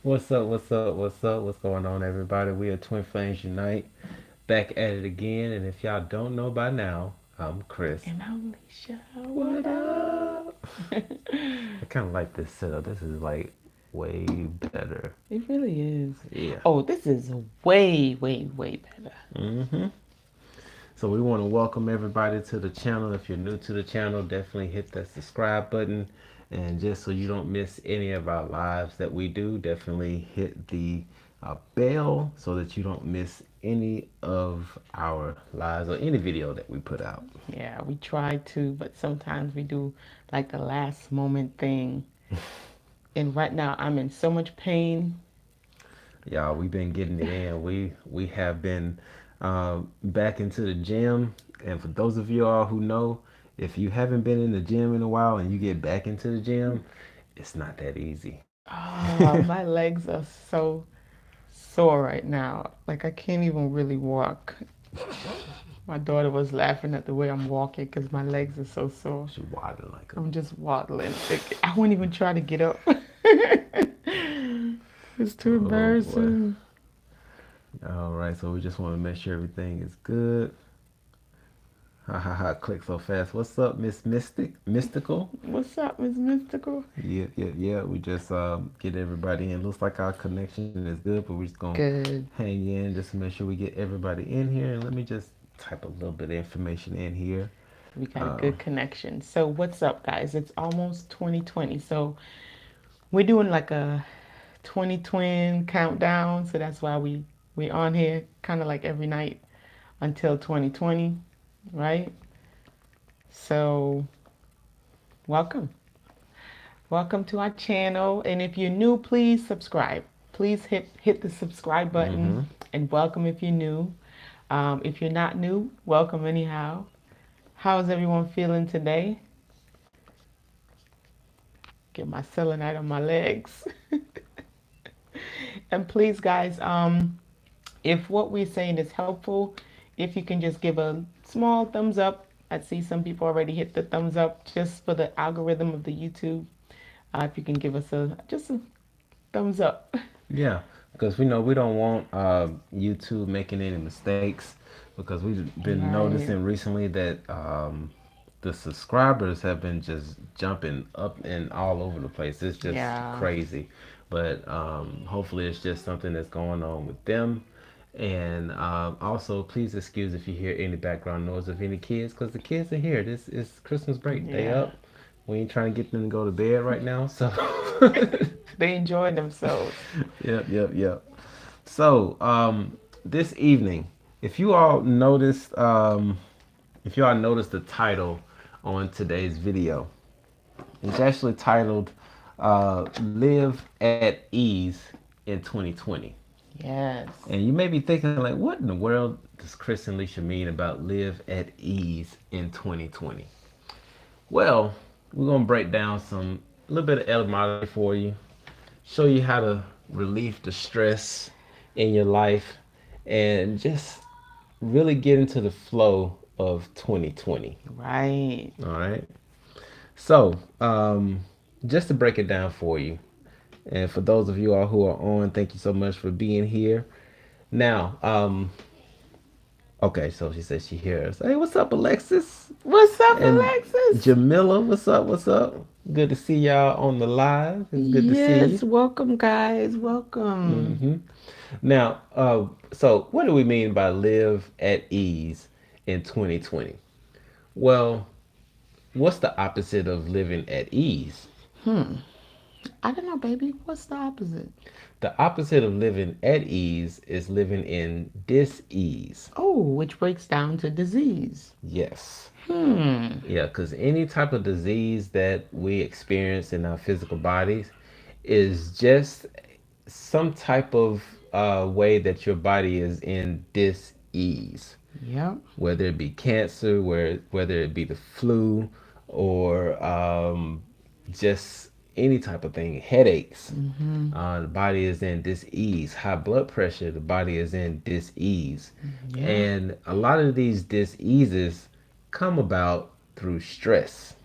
What's up? What's up? What's up? What's going on, everybody? We are Twin Flames Unite, back at it again. And if y'all don't know by now, I'm Chris. And Alicia, what What up? up? I kind of like this setup. This is like way better. It really is. Yeah. Oh, this is way, way, way better. Mm-hmm. So we want to welcome everybody to the channel. If you're new to the channel, definitely hit that subscribe button. And just so you don't miss any of our lives that we do, definitely hit the bell so that you don't miss any of our lives or any video that we put out. Yeah, we try to, but sometimes we do like the last moment thing. And right now, I'm in so much pain. Y'all, we've been getting it in. We have been back into the gym. And for those of you all who know, if you haven't been in the gym in a while and you get back into the gym, it's not that easy. Oh, my legs are so sore right now. Like, I can't even really walk. My daughter was laughing at the way I'm walking because my legs are so sore. She waddling like I'm just waddling. I wouldn't even try to get up. It's too oh boy. embarrassing. All right, so we just want to make sure everything is good. Ha ha ha! Click so fast. What's up, Miss Mystical? What's up, Miss Mystical? Yeah, yeah, yeah. We just get everybody in. Looks like our connection is good, but we're just gonna Good. hang in just to make sure we get everybody in here. And let me just type a little bit of information in here. We got a Uh, good connection. So what's up, guys? It's almost 2020. So we're doing like a 2020 countdown. So that's why we on here kind of like every night until 2020, right? So welcome. Welcome to our channel. And if you're new, please subscribe. Please hit the subscribe button mm-hmm. and welcome if you're new. If you're not new, welcome anyhow. How's everyone feeling today? Get my selenite on my legs. And please, guys, if what we're saying is helpful, if you can just give a small thumbs up. I see some people already hit the thumbs up just for the algorithm of the YouTube. If you can give us just a thumbs up. Yeah, because we know we don't want YouTube making any mistakes because we've been Right. noticing recently that the subscribers have been just jumping up and all over the place. It's just Yeah. crazy. But hopefully, it's just something that's going on with them. And also, please excuse if you hear any background noise of any kids because the kids are here. This is Christmas break. They Yeah. up. We ain't trying to get them to go to bed right now. So. They enjoy themselves. Yep, yep, yep. So, this evening, if you all noticed, the title on today's video, it's actually titled "Live at Ease in 2020." Yes. And you may be thinking, like, what in the world does Chris and Alicia mean about live at ease in 2020? Well, we're gonna break down a little bit of etymology for you, show you how to relieve the stress in your life, and just really get into the flow of 2020. Right. All right. So, just to break it down for you, and for those of you all who are on, thank you so much for being here. Now, okay, so she says she hears. Hey, what's up, Alexis? What's up, And Alexis? Jamila, what's up? What's up? Good to see y'all on the live. It's good to see you. Yes, welcome, guys. Welcome. hmm Now, so what do we mean by live at ease in 2020? Well, what's the opposite of living at ease? I don't know, baby. What's the opposite? The opposite of living at ease is living in dis-ease. Oh, which breaks down to disease. Yes. Hmm. Yeah, because any type of disease that we experience in our physical bodies is just some type of way that your body is in dis-ease. Yep. Whether it be cancer, whether it be the flu, or just any type of thing, headaches. Mm-hmm. The body is in dis-ease. High blood pressure, the body is in dis-ease. Yeah. And a lot of these dis-eases come about through stress.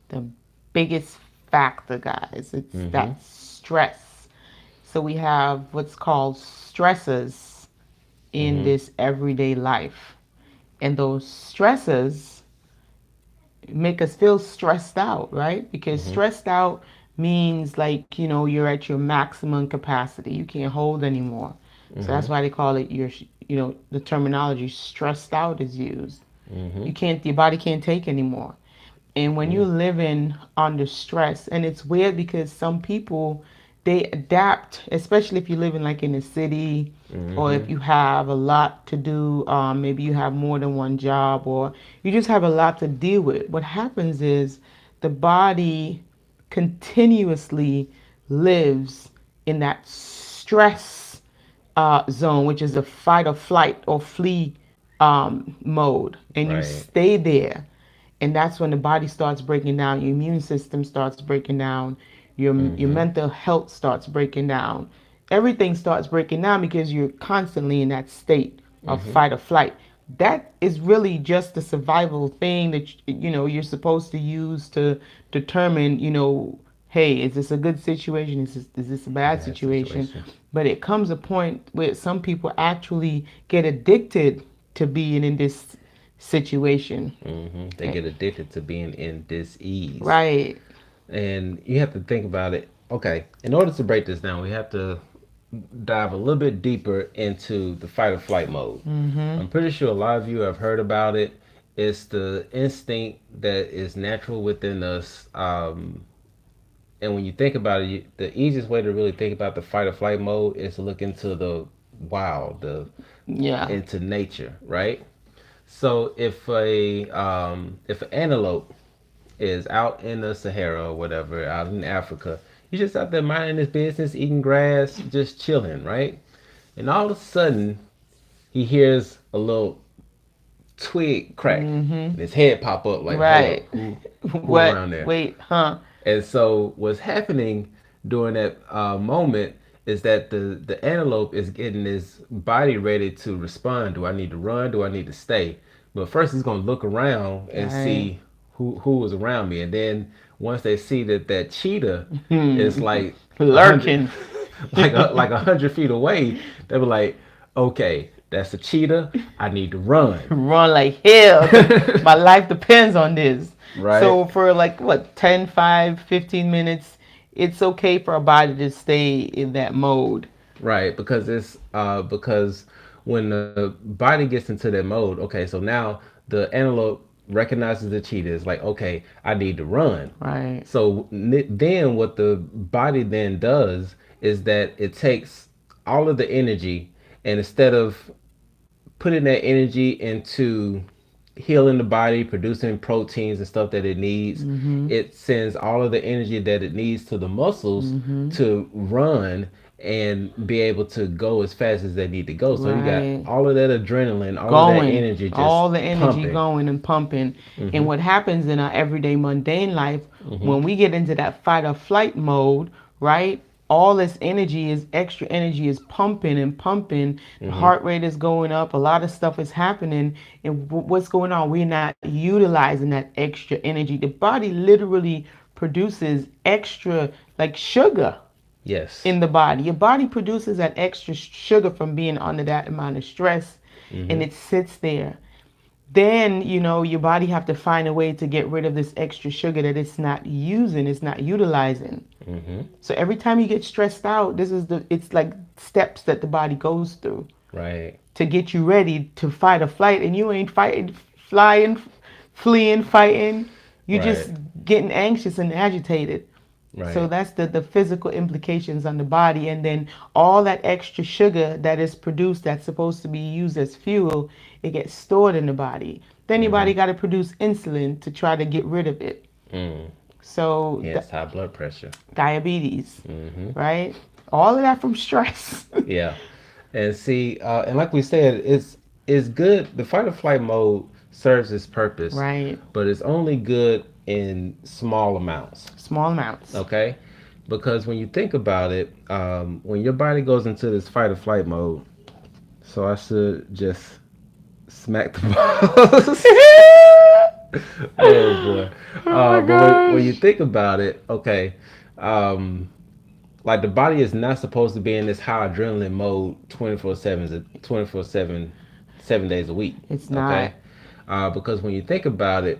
The biggest factor, guys, it's hmm that stress. So we have what's called stresses in Mm-hmm. this everyday life. And those stresses make us feel stressed out, right? Because Mm-hmm. stressed out means like, you're at your maximum capacity. You can't hold anymore. So Mm-hmm. that's why they call it the terminology stressed out is used. Mm-hmm. Your body can't take anymore. And when you're Mm. living under stress, and it's weird because some people they adapt, especially if you're living like in a city or Mm-hmm. if you have a lot to do, maybe you have more than one job or you just have a lot to deal with. What happens is the body continuously lives in that stress zone, which is a fight or flight or flee mode, and you Right. stay there. And that's when the body starts breaking down, your immune system starts breaking down, your Mm-hmm. mental health starts breaking down. Everything starts breaking down because you're constantly in that state of Mm-hmm. fight or flight. That is really just a survival thing that you're supposed to use to determine, hey, is this a good situation? Is this a bad Bad situation? situation. But it comes a point where some people actually get addicted to being in this situation. Mm-hmm. They Eh, get addicted to being in dis-ease. right. And you have to think about it. Okay, in order to break this down, we have to dive a little bit deeper into the fight or flight mode. Mm-hmm. I'm pretty sure a lot of you have heard about it. It's the instinct that is natural within us. And when you think about it, the easiest way to really think about the fight or flight mode is to look into the wild, Yeah. into nature, right? So if an antelope is out in the Sahara or whatever, out in Africa, he's just out there minding his business, eating grass, just chilling, right? And all of a sudden, he hears a little twig crack, Mm-hmm. and his head pop up like, "Hold up, Right. who What? around there?" Wait, huh? And so, what's happening during that moment is that the antelope is getting his body ready to respond. Do I need to run? Do I need to stay? But first, he's gonna look around and Right. see who is around me, and then once they see that cheetah is like a hundred, Lurking. like 100 feet away, they were like, "Okay, that's a cheetah. I need to run." Run like hell because my life depends on this. Right. So for like what, 10, 5, 15 minutes, it's okay for our body to stay in that mode. Right, because when the body gets into that mode, okay, so now the antelope recognizes the cheetah. It's like, okay, I need to run. Right. So then what the body then does is that it takes all of the energy, and instead of putting that energy into healing the body, producing proteins and stuff that it needs, Mm-hmm. it sends all of the energy that it needs to the muscles Mm-hmm. to run and be able to go as fast as they need to go. So you got Right. all of that adrenaline, all of that Going, energy just all the energy pumping. going and pumping. And Hmm. what happens in our everyday mundane life Hmm. when we get into that fight or flight mode, right? All this energy is extra energy is pumping and pumping. The Hmm. heart rate is going up. A lot of stuff is happening. And what's going on? We're not utilizing that extra energy. The body literally produces extra, like sugar Yes. in the body. Your body produces that extra sugar from being under that amount of stress and Hmm. it sits there. Then, your body have to find a way to get rid of this extra sugar that it's not using, it's not utilizing. Hmm. So every time you get stressed out, it's like steps that the body goes through Right. to get you ready to fight or flight and you ain't fighting, flying, fleeing, fighting. You're just Right. getting anxious and agitated. So Right. that's the physical implications on the body. And then all that extra sugar that is produced that's supposed to be used as fuel, it gets stored in the body. Then your Hmm. body got to produce insulin to try to get rid of it. Mm. So Hence high blood pressure. diabetes, Hmm. right? All of that from stress. Yeah. And see, and like we said, it's good. The fight or flight mode serves its purpose, Right. but it's only good in small amounts. Small amounts. Okay, because when you think about it, when your body goes into this fight or flight mode, so I should just smack the balls. Oh boy. Oh my But when you gosh. think about it, okay, um, like the body is not supposed to be in this high adrenaline mode 24/7, 24/7, 7 days a week. It's not. Okay, because when you think about it,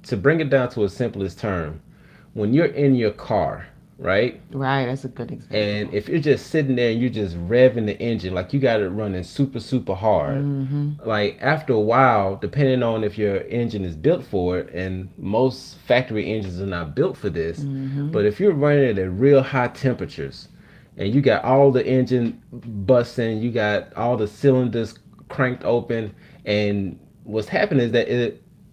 to bring it down to a simplest term, when you're in your car, right? Right, that's a good And example. if you're just sitting there and you're just revving the engine, like you got it running super, super hard, Mm-hmm. like after a while, depending on if your engine is built for it, and most factory engines are not built for this, Mm-hmm. but if you're running it at real high temperatures and you got all the engine busting, you got all the cylinders cranked open, and what's happening is that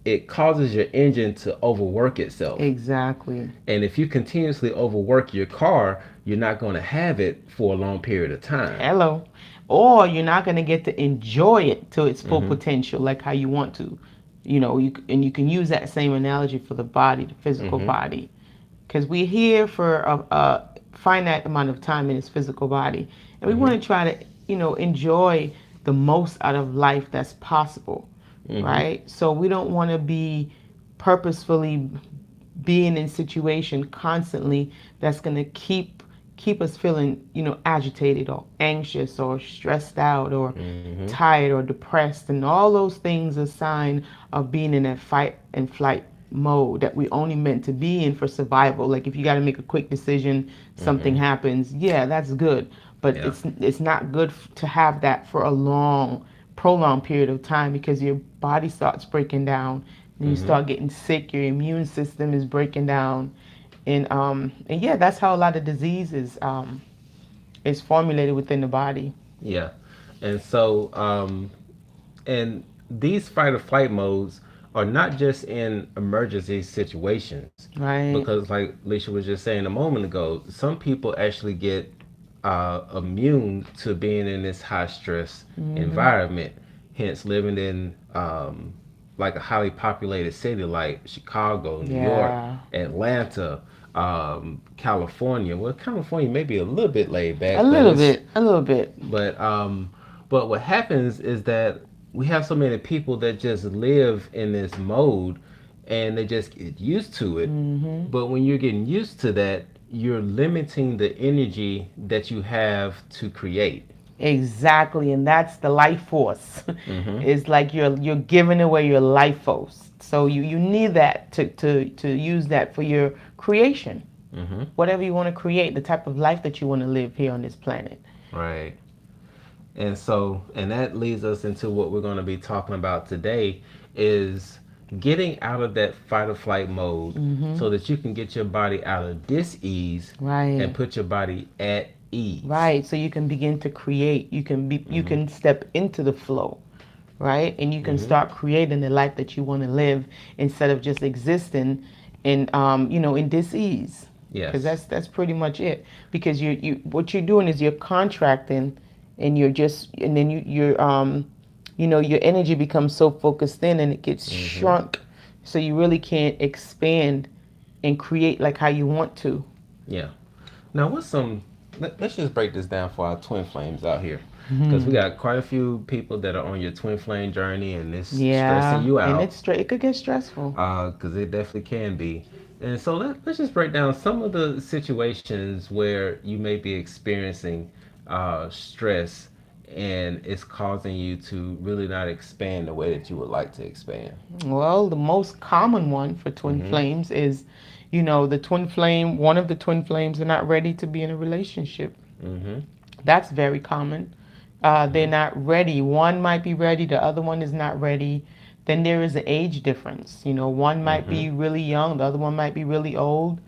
it causes your engine to overwork itself. Exactly. And if you continuously overwork your car, you're not going to have it for a long period of time. Hello. Or you're not going to get to enjoy it to its full Mm-hmm. potential like how you want to. And you can use that same analogy for the body, the physical Mm-hmm. body. Because we're here for a finite amount of time in this physical body. And we Mm-hmm. want to try to, enjoy the most out of life that's possible, Mm-hmm. right? So we don't want to be purposefully being in situation constantly that's going to keep us feeling agitated or anxious or stressed out or Mm-hmm. tired or depressed, and all those things are a sign of being in that fight and flight mode that we only meant to be in for survival. Like if you got to make a quick decision, something Mm-hmm. happens, yeah, that's good, but Yeah. it's not good to have that for a long prolonged period of time, because your body starts breaking down and you Mm-hmm. start getting sick, your immune system is breaking down, and yeah, that's how a lot of disease is formulated within the body. Yeah. And so, and these fight or flight modes are not just in emergency situations, Right. because, like Alicia was just saying a moment ago, some people actually get immune to being in this high stress Mhm. environment, hence living in like a highly populated city like Chicago, New York, Yeah. Atlanta, California. Well, California may be a little bit laid A back, but little it's bit. A little bit. but but what happens is that we have so many people that just live in this mode and they just get used to it. Mhm. But when you're getting used to that, you're limiting the energy that you have to create. Exactly, and that's the life force. Mhm. It's like you're giving away your life force. So you need that to use that for your creation. Mhm. Whatever you want to create, the type of life that you want to live here on this planet. Right. And so, and that leads us into what we're going to be talking about today is getting out of that fight or flight mode Mhm. so that you can get your body out of dis-ease and Right. put your body at ease. Right. So you can begin to create. You Mhm. can step into the flow, right? And you can Mhm. start creating the life that you want to live instead of just existing in dis-ease. Because Yes. that's pretty much it. Because you what you're doing is you're contracting, and then your energy becomes so focused in and it gets Mhm. shrunk, so you really can't expand and create like how you want to. Yeah. Now, what's some? Let's just break this down for our twin flames out here, because we Hmm. got quite a few people that are on your twin flame journey, and it's stressing Yeah, you and out. it's straight. It could get stressful. Because it definitely can be. And so let's just break down some of the situations where you may be experiencing stress and it's causing you to really not expand the way that you would like to expand. Well, the most common one for twin Mm-hmm. flames is, one of the twin flames are not ready to be in a relationship. Mm-hmm. That's very common. They're Mm-hmm. not ready. One might be ready, the other one is not ready. Then there is an age difference. One might Mm-hmm. be really young, the other one might be really old.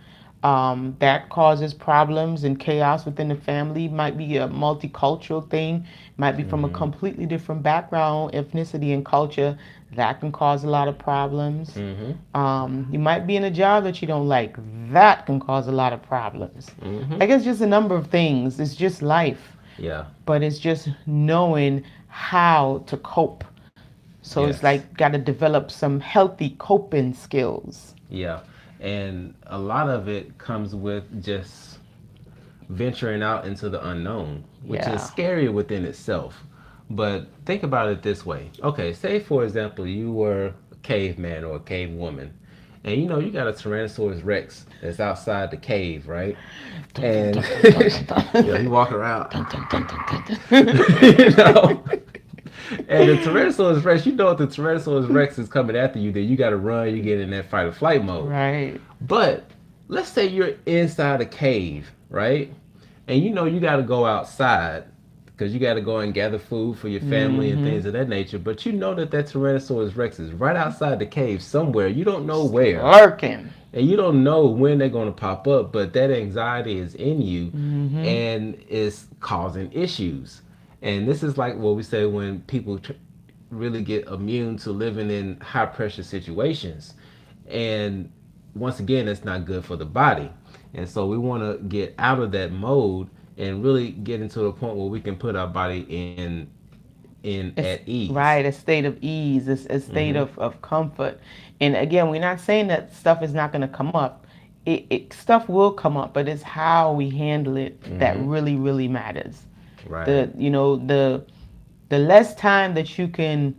That causes problems and chaos within the family. Might be a multicultural thing, might be from a Mm-hmm. completely different background, ethnicity, and culture. That can cause a lot of problems. Mm-hmm. You might be in a job that you don't like. That can cause a lot of problems. Mm-hmm. I guess just a number of things. It's just life, Yeah. but it's just knowing how to cope. So it's Yes. like got to develop some healthy coping skills. Yeah. And a lot of it comes with just venturing out into the unknown, which is Yeah. scary within itself. But think about it this way. Okay, say for example, you were a caveman or a cave woman, And you know, you got a Tyrannosaurus Rex that's outside the cave, right? Dun, dun, And dun, dun, dun, dun, you know, he dun. walk around, Dun, dun, dun, dun, you know. dun. And the Tyrannosaurus Rex, you know, if the Tyrannosaurus Rex is coming after you, then you got to run. You get in that fight or flight mode. Right. But let's say you're inside a cave, right? And you know you got to go outside because you got to go and gather food for your family and Mm-hmm. things of that nature. But you know that that Tyrannosaurus Rex is right outside the cave somewhere. You don't know Just where. lurking. And you don't know when they're going to pop up, but that anxiety is in you Mm-hmm. and it's causing issues. And this is like what we say when people really get immune to living in high pressure situations. And once again, that's not good for the body. And so we want to get out of that mode and really get into the point where we can put our body in at It's ease. right, a state of ease, it's a state Mm-hmm. of comfort. And again, we're not saying that stuff is not going to come up. Stuff will come up, but it's how we handle it that Mm-hmm. really, really matters. Right. The less time that you can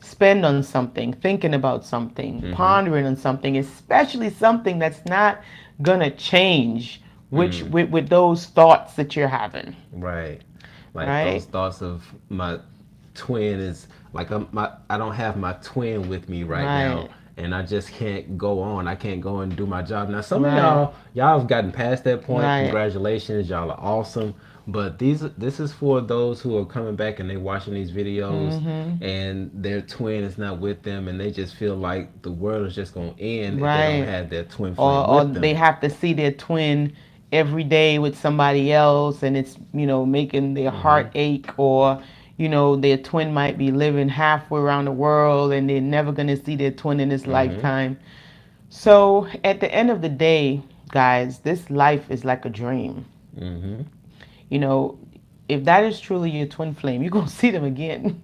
spend on something, thinking about something, Mm-hmm. pondering on something, especially something that's not gonna change, which Mm. with those thoughts that you're having, Right. Like those right? thoughts of my twin is like I don't have my twin with me right now, Right, and I just can't go on. I can't go and do my job. Now some of right, y'all have gotten past that point. right. Congratulations, y'all are awesome. But this is for those who are coming back and they watching these videos Mm-hmm. and their twin is not with them and they just feel like the world is just gonna end if they don't Right. have their twin flame Or with they them. have to see their twin every day with somebody else, and it's making their Mm-hmm. heart ache. Or their twin might be living halfway around the world and they're never going to see their twin in this Mm-hmm. lifetime. So at the end of the day, guys, this life is like a dream. Mm-hmm. you know if that is truly your twin flame, you're going to see them again.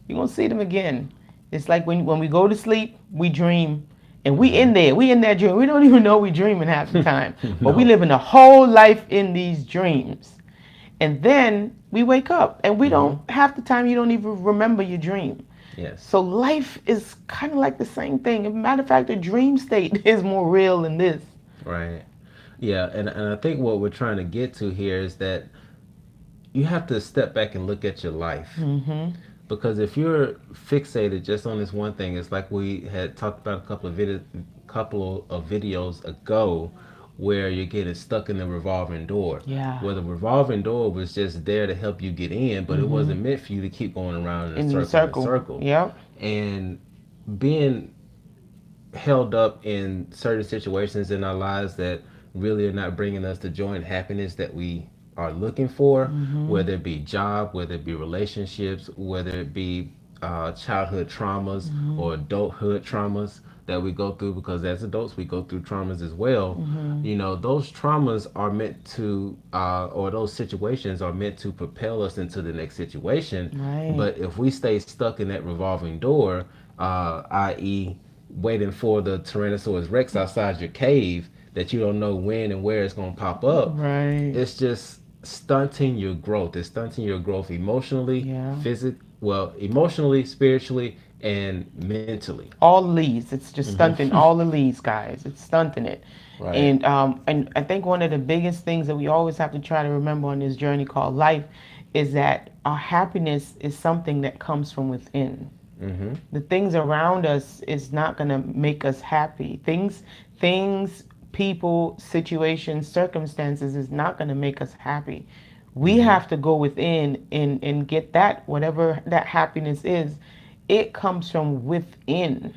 You're going to see them again. It's like when we go to sleep, we dream. And Mm-hmm. we in that dream. We don't even know we dreaming half the time. But we No. living a whole life in these dreams. And then we wake up and we Mm-hmm. don't, half the time you don't even remember your dream. Yes. So life is kind of like the same thing. As a matter of fact, the dream state is more real than this. Right. Yeah, and I think what we're trying to get to here is that you have to step back and look at your life. Mm-hmm. Because if you're fixated just on this one thing, it's like we had talked about a couple of videos ago where you're getting stuck in the revolving door. Yeah. Where the revolving door was just there to help you get in, but it Mm-hmm. wasn't meant for you to keep going around in a In the circle and a circle. circle. Yep. And being held up in certain situations in our lives that really are not bringing us the joy and happiness that we are looking for, Mm-hmm. whether it be job, whether it be relationships, whether it be childhood traumas Mm-hmm. or adulthood traumas that we go through, because as adults we go through traumas as well. Mm-hmm. You know, those traumas are meant to or those situations are meant to propel us into the next situation. Right. But if we stay stuck in that revolving door, i.e., waiting for the Tyrannosaurus Rex outside your cave that you don't know when and where it's going to pop up, Right. it's just stunting your growth. It's stunting your growth emotionally, Yeah. emotionally, spiritually, and mentally. All the leads. It's just stunting Mm-hmm. all the leads, guys. It's stunting it. Right. And I think one of the biggest things that we always have to try to remember on this journey called life is that our happiness is something that comes from within. Mm-hmm. The things around us is not going to make us happy. Things, people, situations, circumstances is not going to make us happy. We Mm-hmm. have to go within and get that, whatever that happiness is. It comes from within.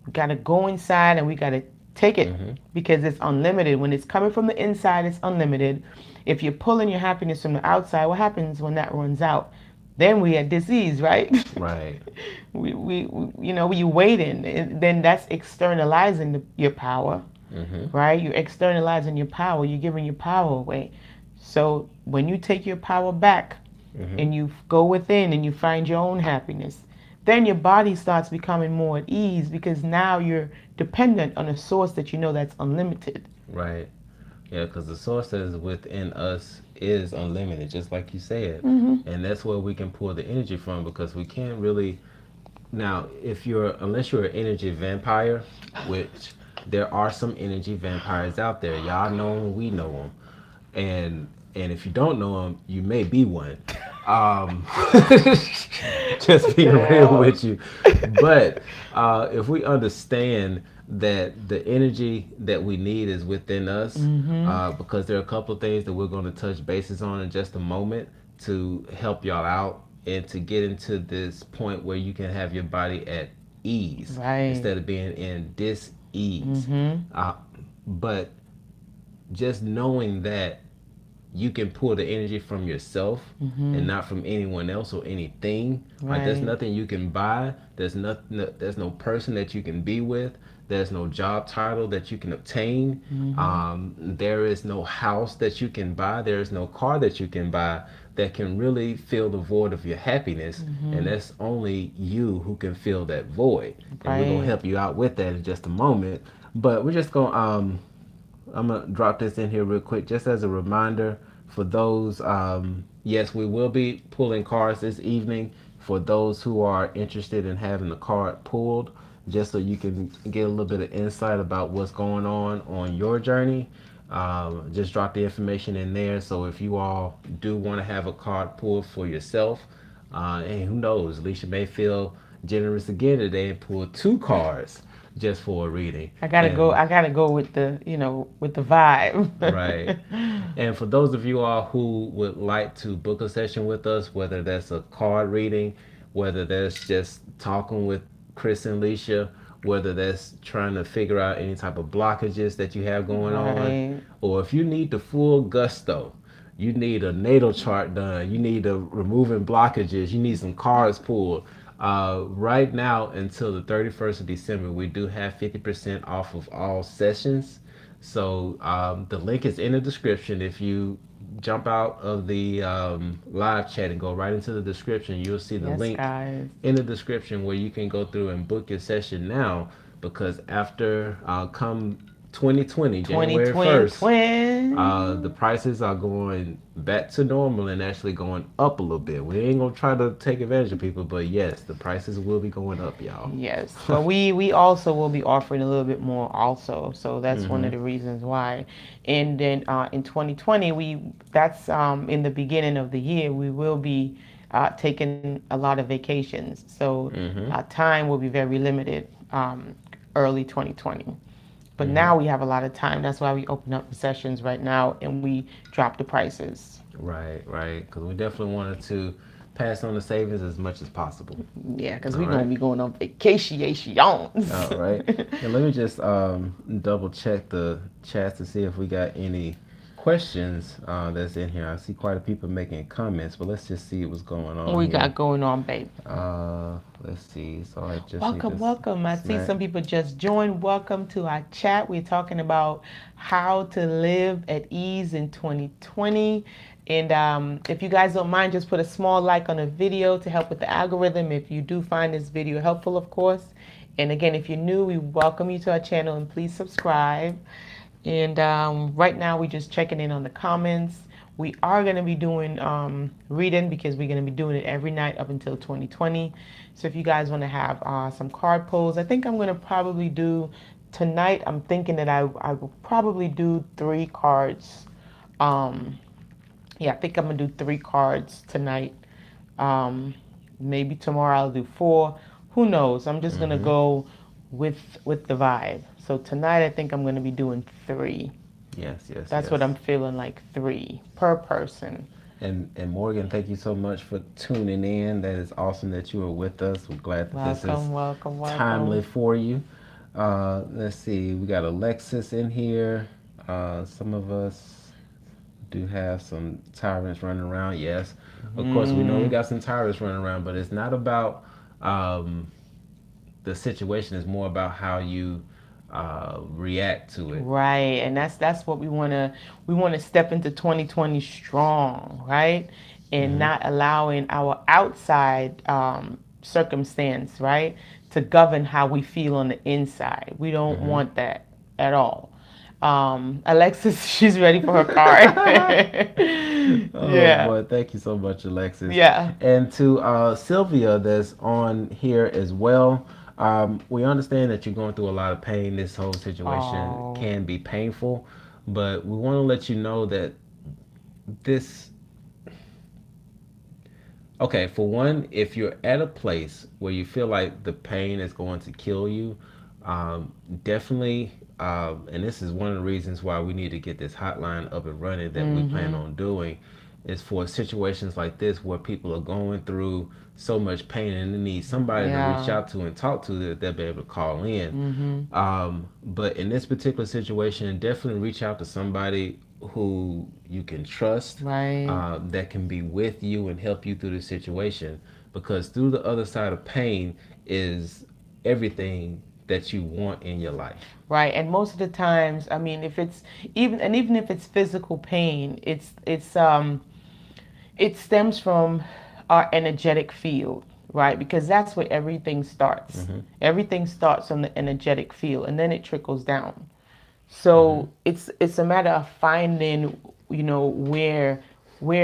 We got to go inside and we got to take it Mm-hmm. because it's unlimited. When it's coming from the inside, it's unlimited. If you're pulling your happiness from the outside, what happens when that runs out? Then we had disease, right? Right. You waiting, then that's externalizing your power, Mm-hmm. right? You're externalizing your power. You're giving your power away. So when you take your power back Mm-hmm. and you go within and you find your own happiness, then your body starts becoming more at ease because now you're dependent on a source that you know that's unlimited. Right. Yeah, because the source that is within us is unlimited, just like you said. Hmm. And that's where we can pull the energy from, because we can't really Now, if you're unless you're an energy vampire, which there are some energy vampires out there, y'all know them, we know them, and if you don't know them, you may be one. Um, just What the being real hell? with you, but if we understand that the energy that we need is within us, Mm-hmm. because there are a couple of things that we're going to touch bases on in just a moment to help y'all out and to get into this point where you can have your body at ease Right. instead of being in dis-ease. Mm-hmm. Uh, but just knowing that you can pull the energy from yourself Mm-hmm. and not from anyone else or anything. Like there's Right. nothing you can buy. There's nothing. There's no person that you can be with. There's no job title that you can obtain. Mm-hmm. There is no house that you can buy. There is no car that you can buy that can really fill the void of your happiness. And Mm-hmm. that's only you who can fill that void. And we're gonna Right. help you out with that in just a moment. But we're just gonna I'm gonna drop this in here real quick, just as a reminder for those. Yes, we will be pulling cards this evening for those who are interested in having the card pulled, just so you can get a little bit of insight about what's going on your journey. Just drop the information in there. So if you all do want to have a card pulled for yourself, and who knows, Alicia may feel generous again today and pull two cards just for a reading. I gotta go. And I gotta go with the, with the vibe. right. And for those of you all who would like to book a session with us, whether that's a card reading, whether that's just talking with Chris and Leisha, whether that's trying to figure out any type of blockages that you have going on, Right. or if you need the full gusto, you need a natal chart done, you need a removing blockages, you need some cards pulled. Right now until the 31st of December, we do have 50% off of all sessions. So the link is in the description. If you jump out of the live chat and go right into the description, you'll see the Yes, link guys. in the description where you can go through and book your session now. Because after come 2020, Twenty January twin 1st, the twin. prices are going back to normal and actually going up a little bit. We ain't gonna try to take advantage of people, but yes, the prices will be going up, y'all. Yes, but we also will be offering a little bit more also, so that's one of Mm-hmm. the reasons why. And then in 2020, that's in the beginning of the year we will be taking a lot of vacations, so Mm-hmm. time will be very limited early 2020. But Mm-hmm. now we have a lot of time. That's why we open up the sessions right now and we drop the prices. Right, right. Because we definitely wanted to pass on the savings as much as possible. Yeah, because All we're gonna right. be going on vacations. All right. And let me just double check the chats to see if we got any questions that's in here. I see quite a people making comments, but let's just see what's going What on we here. got going on, babe? Let's see. So I just need to Welcome, welcome. I see smack. some people just joined. Welcome to our chat. We're talking about how to live at ease in 2020. And if you guys don't mind, just put a small like on the video to help with the algorithm if you do find this video helpful, of course. And again, if you're new, we welcome you to our channel and please subscribe. And right now, we're just checking in on the comments. We are going to be doing reading because we're going to be doing it every night up until 2020. So if you guys want to have some card pulls, I think I'm going to probably do tonight. I'm thinking that I will probably do 3 cards. Um, yeah, I think I'm going to do 3 cards tonight. Um, Maybe tomorrow I'll do 4. Who knows? I'm just going to Mm-hmm. go with the vibe. So tonight I think I'm going to be doing 3. Yes, yes, That's what yes. I'm feeling, like 3 per person. And Morgan, thank you so much for tuning in. That is awesome that you are with us. We're glad that this is Welcome, welcome, timely welcome. for you. Let's see. We got Alexis in here. Some of us do have some tyrants running around. Yes, of course we know we Mm, got some tyrants running around, but it's not about um, the situation. It's more about how you react to it. right, and that's what we want to step into 2020 strong, right? And Mm-hmm. not allowing our outside circumstance, right, to govern how we feel on the inside. We don't Mm-hmm. want that at all. Alexis, she's ready for her card. Oh Yeah. boy, thank you so much, Alexis. Yeah. And to Sylvia that's on here as well. We understand that you're going through a lot of pain. This whole situation Oh. can be painful, but we want to let you know that this okay, for one, if you're at a place where you feel like the pain is going to kill you, definitely, and this is one of the reasons why we need to get this hotline up and running that we plan Mm-hmm. on doing, is for situations like this where people are going through so much pain and they need somebody to reach Yeah. out to and talk to that they'll be able to call in. Mm-hmm. But in this particular situation, definitely reach out to somebody who you can trust, Right. that can be with you and help you through the situation. Because through the other side of pain is everything that you want in your life. Right. And most of the times, I mean, if it's even if it's physical pain, it stems from our energetic field, right? Because that's where everything starts. Mm-hmm. Everything starts from the energetic field and then it trickles down. Mm-hmm. So it's a matter of finding, where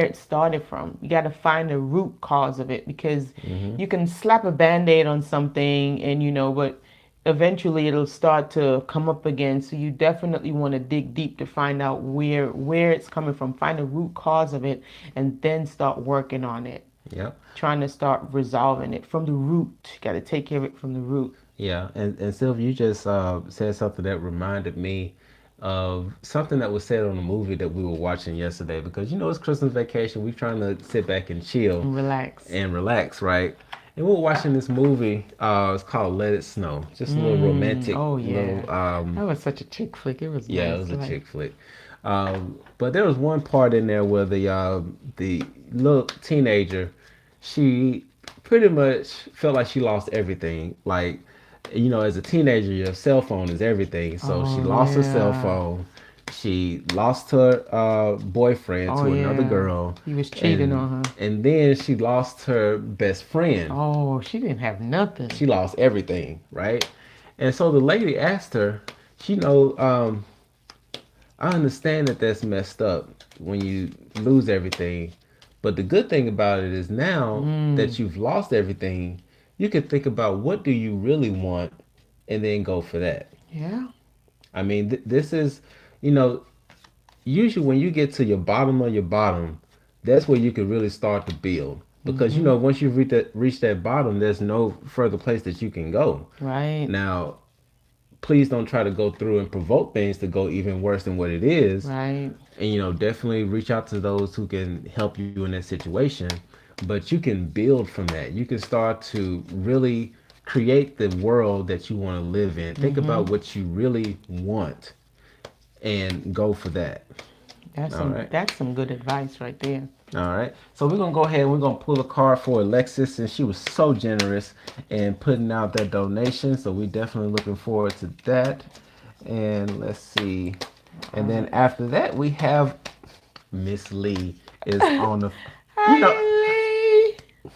it started from. You got to find the root cause of it because Mm-hmm. you can slap a band-aid on something and but eventually it'll start to come up again. So you definitely want to dig deep to find out where it's coming from, find the root cause of it, and then start working on it. Yep. Trying to start resolving it from the root. You got to take care of it from the root. Yeah, and Sylvia, you just said something that reminded me of something that was said on a movie that we were watching yesterday. Because it's Christmas vacation, we're trying to sit back and chill And relax. and relax, right? And we were watching this movie. It's called Let It Snow. Just a little romantic, Oh yeah, little that was such a chick flick. It was yeah, it nice. was a Like, chick flick. But there was one part in there where the little teenager, she pretty much felt like she lost everything. Like, as a teenager, your cell phone is everything. So she oh lost her cell yeah, phone. She lost her boyfriend oh to another yeah, girl, he was cheating and on her. and then she lost her best friend. Oh, she didn't have nothing. She lost everything, right? And so the lady asked her, I understand that that's messed up when you lose everything. But the good thing about it is now Mm, that you've lost everything, you can think about what do you really want and then go for that. yeah. I mean, this is, you know, usually when you get to your bottom of your bottom, that's where you can really start to build. Because, Mhm. once you reach that bottom, there's no further place that you can go. Right. Now, please don't try to go through and provoke things to go even worse than what it is. Right. And definitely reach out to those who can help you in that situation. But you can build from that. You can start to really create the world that you want to live in. Think about Mhm. what you really want and go for that. That's All some right. that's some good advice right there. All right. So we're gonna go ahead and we're gonna pull a card for Alexis, and she was so generous in putting out that donation. So we definitely looking forward to that. And let's see. And then after that we have Miss Lee is on the you know, Hi, Lee.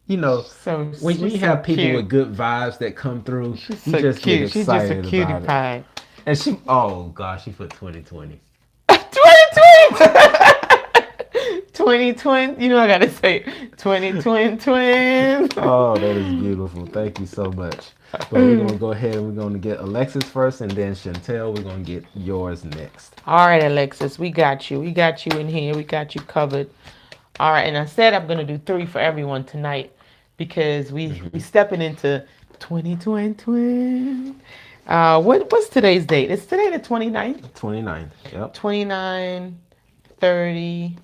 you know, So when she's you so have people cute. with good vibes that come through, She's you so just get cute. She's just a excited cutie about it. pie. And oh gosh, she put 2020. 2020. 2020. I gotta say 2020 twin. Oh, that is beautiful. Thank you so much. But we're gonna go ahead and we're gonna get Alexis first, and then Chantel. We're gonna get yours next. All right, Alexis, we got you. We got you in here. We got you covered. All right, and I said I'm gonna do three for everyone tonight because we Mm-hmm. stepping into 2020. What's today's date? It's today the 29th. 29. Yep. 29, 30.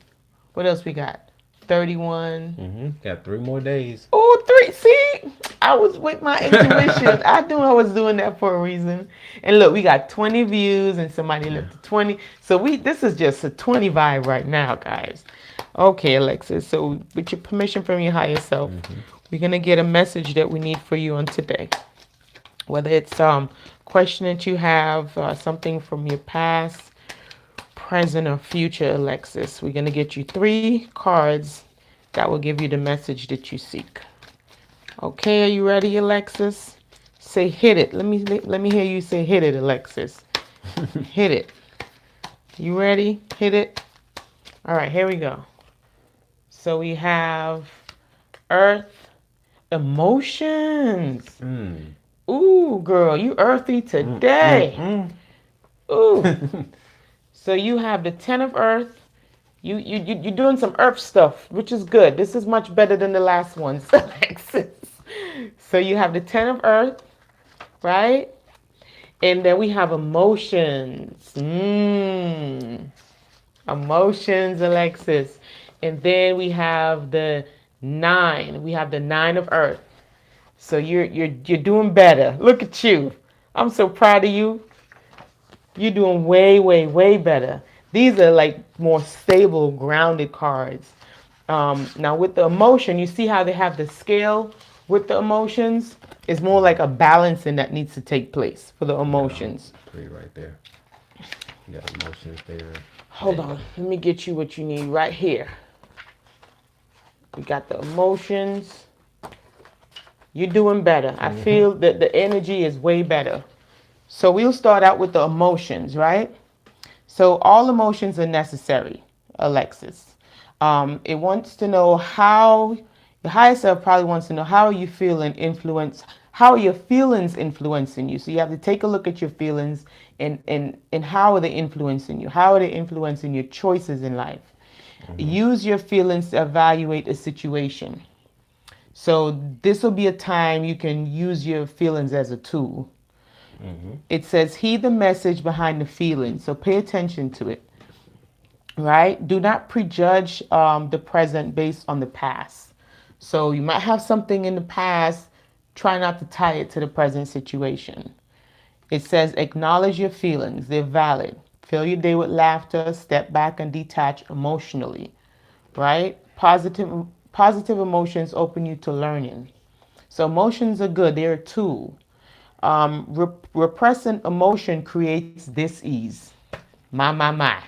What else we got? 31. Mm-hmm. Got 3 more days. Oh, three. See, I was with my intuition. I knew I was doing that for a reason. And look, we got 20 views and somebody Yeah. left to 20. So this is just a 20 vibe right now, guys. Okay, Alexis. So with your permission from your higher self, Mm-hmm. we're gonna get a message that we need for you on today. Whether it's question that you have, something from your past, present, or future, Alexis. We're gonna get you three cards that will give you the message that you seek. Okay, are you ready, Alexis? Say hit it. Let me hear you say hit it, Alexis. Hit it. You ready? Hit it. All right, here we go. So we have Earth, emotions. Mm. Ooh, girl, you earthy today. Ooh. So you have the Ten of Earth. You're doing some Earth stuff, which is good. This is much better than the last one, Alexis. So you have the Ten of Earth, right? And then we have emotions. Emotions, Alexis. And then we have the nine. We have the nine of Earth. So you're doing better. Look at you. I'm so proud of you. You're doing way, way, way better. These are like more stable, grounded cards. Now with the emotion, you see how they have the scale with the emotions? It's more like a balancing that needs to take place for the Yeah, emotions. three right there. You got emotions there. There Hold you go. on, let me get you what you need right here. We got the emotions. You're doing better. I feel that the energy is way better. So we'll start out with the emotions, right? So all emotions are necessary, Alexis. It wants to know how your higher self probably wants to know how are you feeling how are your feelings influencing you? So you have to take a look at your feelings and how are they influencing you? How are they influencing your choices in life? Use your feelings to evaluate a situation. So this will be a time you can use your feelings as a tool. It says, heed the message behind the feeling. So pay attention to it, right? Do not prejudge the present based on the past. So you might have something in the past, try not to tie it to the present situation. It says, acknowledge your feelings, they're valid. Fill your day with laughter, step back and detach emotionally, right? Positive emotions open you to learning. So emotions are good, they're a tool. Repressing emotion creates dis-ease. My.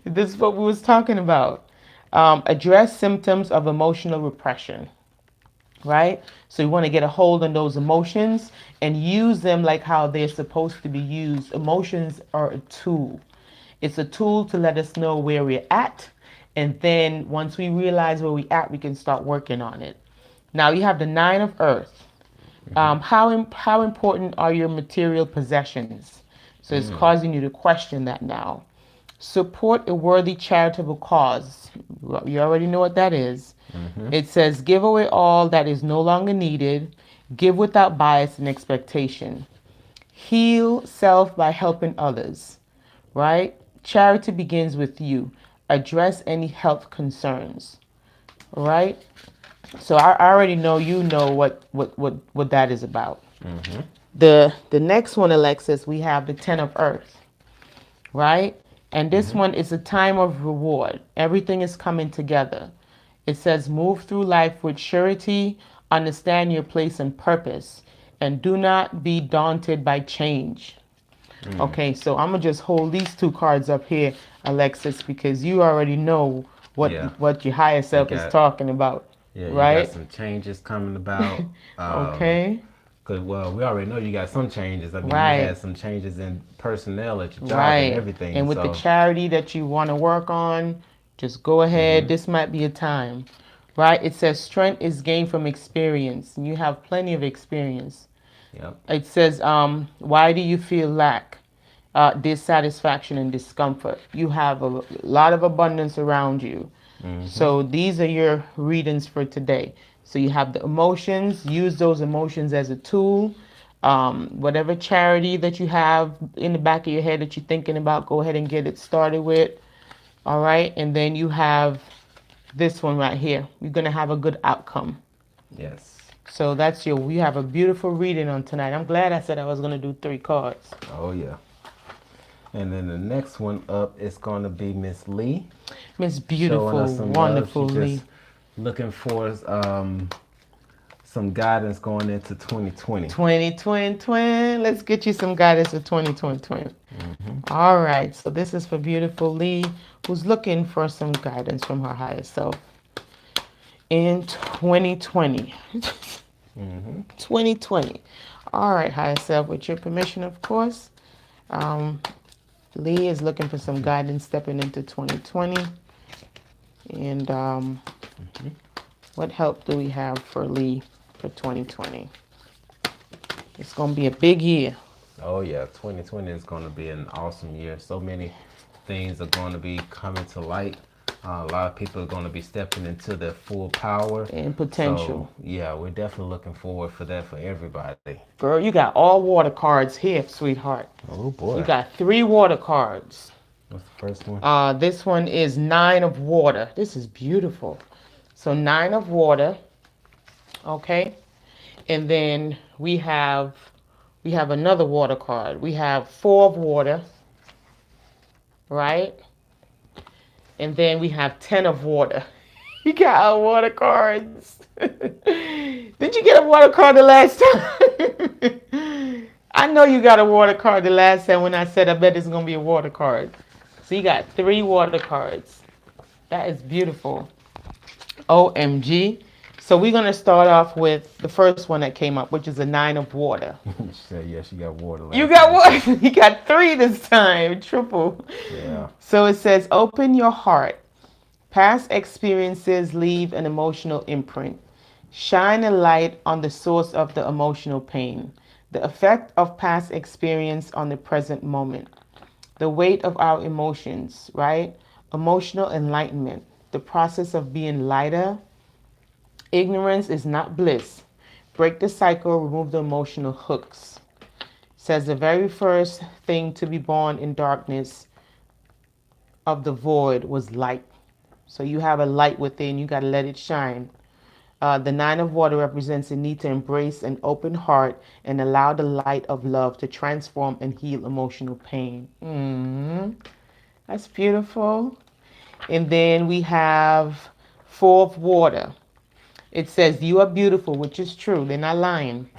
This is what we was talking about. Address symptoms of emotional repression, right? So you want to get a hold on those emotions and use them like how they're supposed to be used. Emotions are a tool. It's a tool to let us know where we're at. And then once we realize where we're at, we can start working on it. Now you have the nine of earth. How important are your material possessions? So it's causing you to question that now. Support a worthy charitable cause. Well, you already know what that is. It says, give away all that is no longer needed. Give without bias and expectation. Heal self by helping others, right? Charity begins with you. Address any health concerns, right? So I already know you know what that is about. The next one, Alexis, we have the Ten of Earth, right? And this one is a time of reward. Everything is coming together. It says, move through life with surety, understand your place and purpose, and do not be daunted by change. Okay, so I'm gonna just hold these two cards up here, Alexis, because you already know Yeah. what your higher You self is got talking about, yeah, you got right? some changes coming about. Okay, Cause well, we already know you got some changes. I mean, you right. had some changes in personnel at your job and Right. everything. And with the So charity that you want to work on, just go ahead. This might be a time. Right? It says strength is gained from experience, and you have plenty of experience. yep. It says, why do you feel lack, dissatisfaction, and discomfort? You have a lot of abundance around you. So these are your readings for today. So you have the emotions, use those emotions as a tool. Whatever charity that you have in the back of your head that you're thinking about, go ahead and get it started with. All right. And then you have this one right here. You're going to have a good outcome. Yes. So that's we have a beautiful reading on tonight. I'm glad I said I was going to do 3 cards. Oh yeah. And then the next one up is gonna be Miss Lee, Miss showing Beautiful, us some love. She wonderful Lee. just looking for some guidance going into 2020. 2020. Let's get you some guidance for 2020. All right. So this is for beautiful Lee, who's looking for some guidance from her higher self in 2020. 2020. All right, higher self, with your permission, of course. Um, Lee is looking for some guidance stepping into 2020. And what help do we have for Lee for 2020? It's going to be a big year. Oh yeah, 2020 is going to be an awesome year. So many things are going to be coming to light. A lot of people are going to be stepping into their full power. And So potential. yeah, we're definitely looking forward for that for everybody. Girl, you got all water cards here, sweetheart. Oh You boy, got 3 water cards. what's the first one? This one is 9 of water. This is beautiful. So 9 of water, okay? And then we have another water card. We have 4 of water, right? And then we have 10 of water. You got our water cards. Did you get a water card the last time? I know you got a water card the last time when I said I bet it's gonna be a water card. So you got 3 water cards. That is beautiful. OMG. So we're gonna start off with the first one that came up, which is a 9 of water. She said, yeah, she got water You last got time. what? You got 3 this time, triple. Yeah. So it says, open your heart. Past experiences leave an emotional imprint. Shine a light on the source of the emotional pain, the effect of past experience on the present moment, the weight of our emotions, right? Emotional enlightenment, the process of being lighter. Ignorance is not bliss. Break the cycle, remove the emotional hooks. Says the very first thing to be born in darkness of the void was light. So you have a light within, you got to let it shine. The 9 of water represents the need to embrace an open heart and allow the light of love to transform and heal emotional pain. That's beautiful. And then we have 4 of water. It says, you are beautiful, which is true. They're not lying.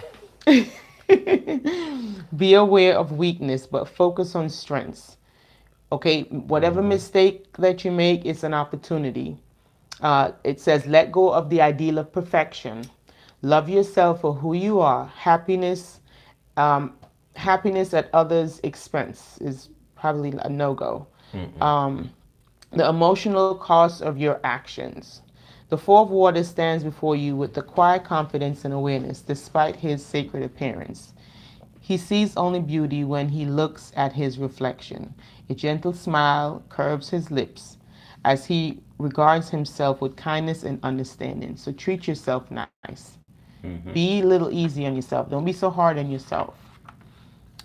Be aware of weakness, but focus on strengths. Okay, whatever mistake that you make, it's an opportunity. It says, let go of the ideal of perfection. Love yourself for who you are. Um, happiness at others' expense is probably a no-go. The emotional cost of your actions. The 4 of water stands before you with the quiet confidence and awareness, despite his sacred appearance. He sees only beauty when he looks at his reflection. A gentle smile curves his lips as he regards himself with kindness and understanding. So treat yourself nice. Be a little easy on yourself. Don't be so hard on yourself.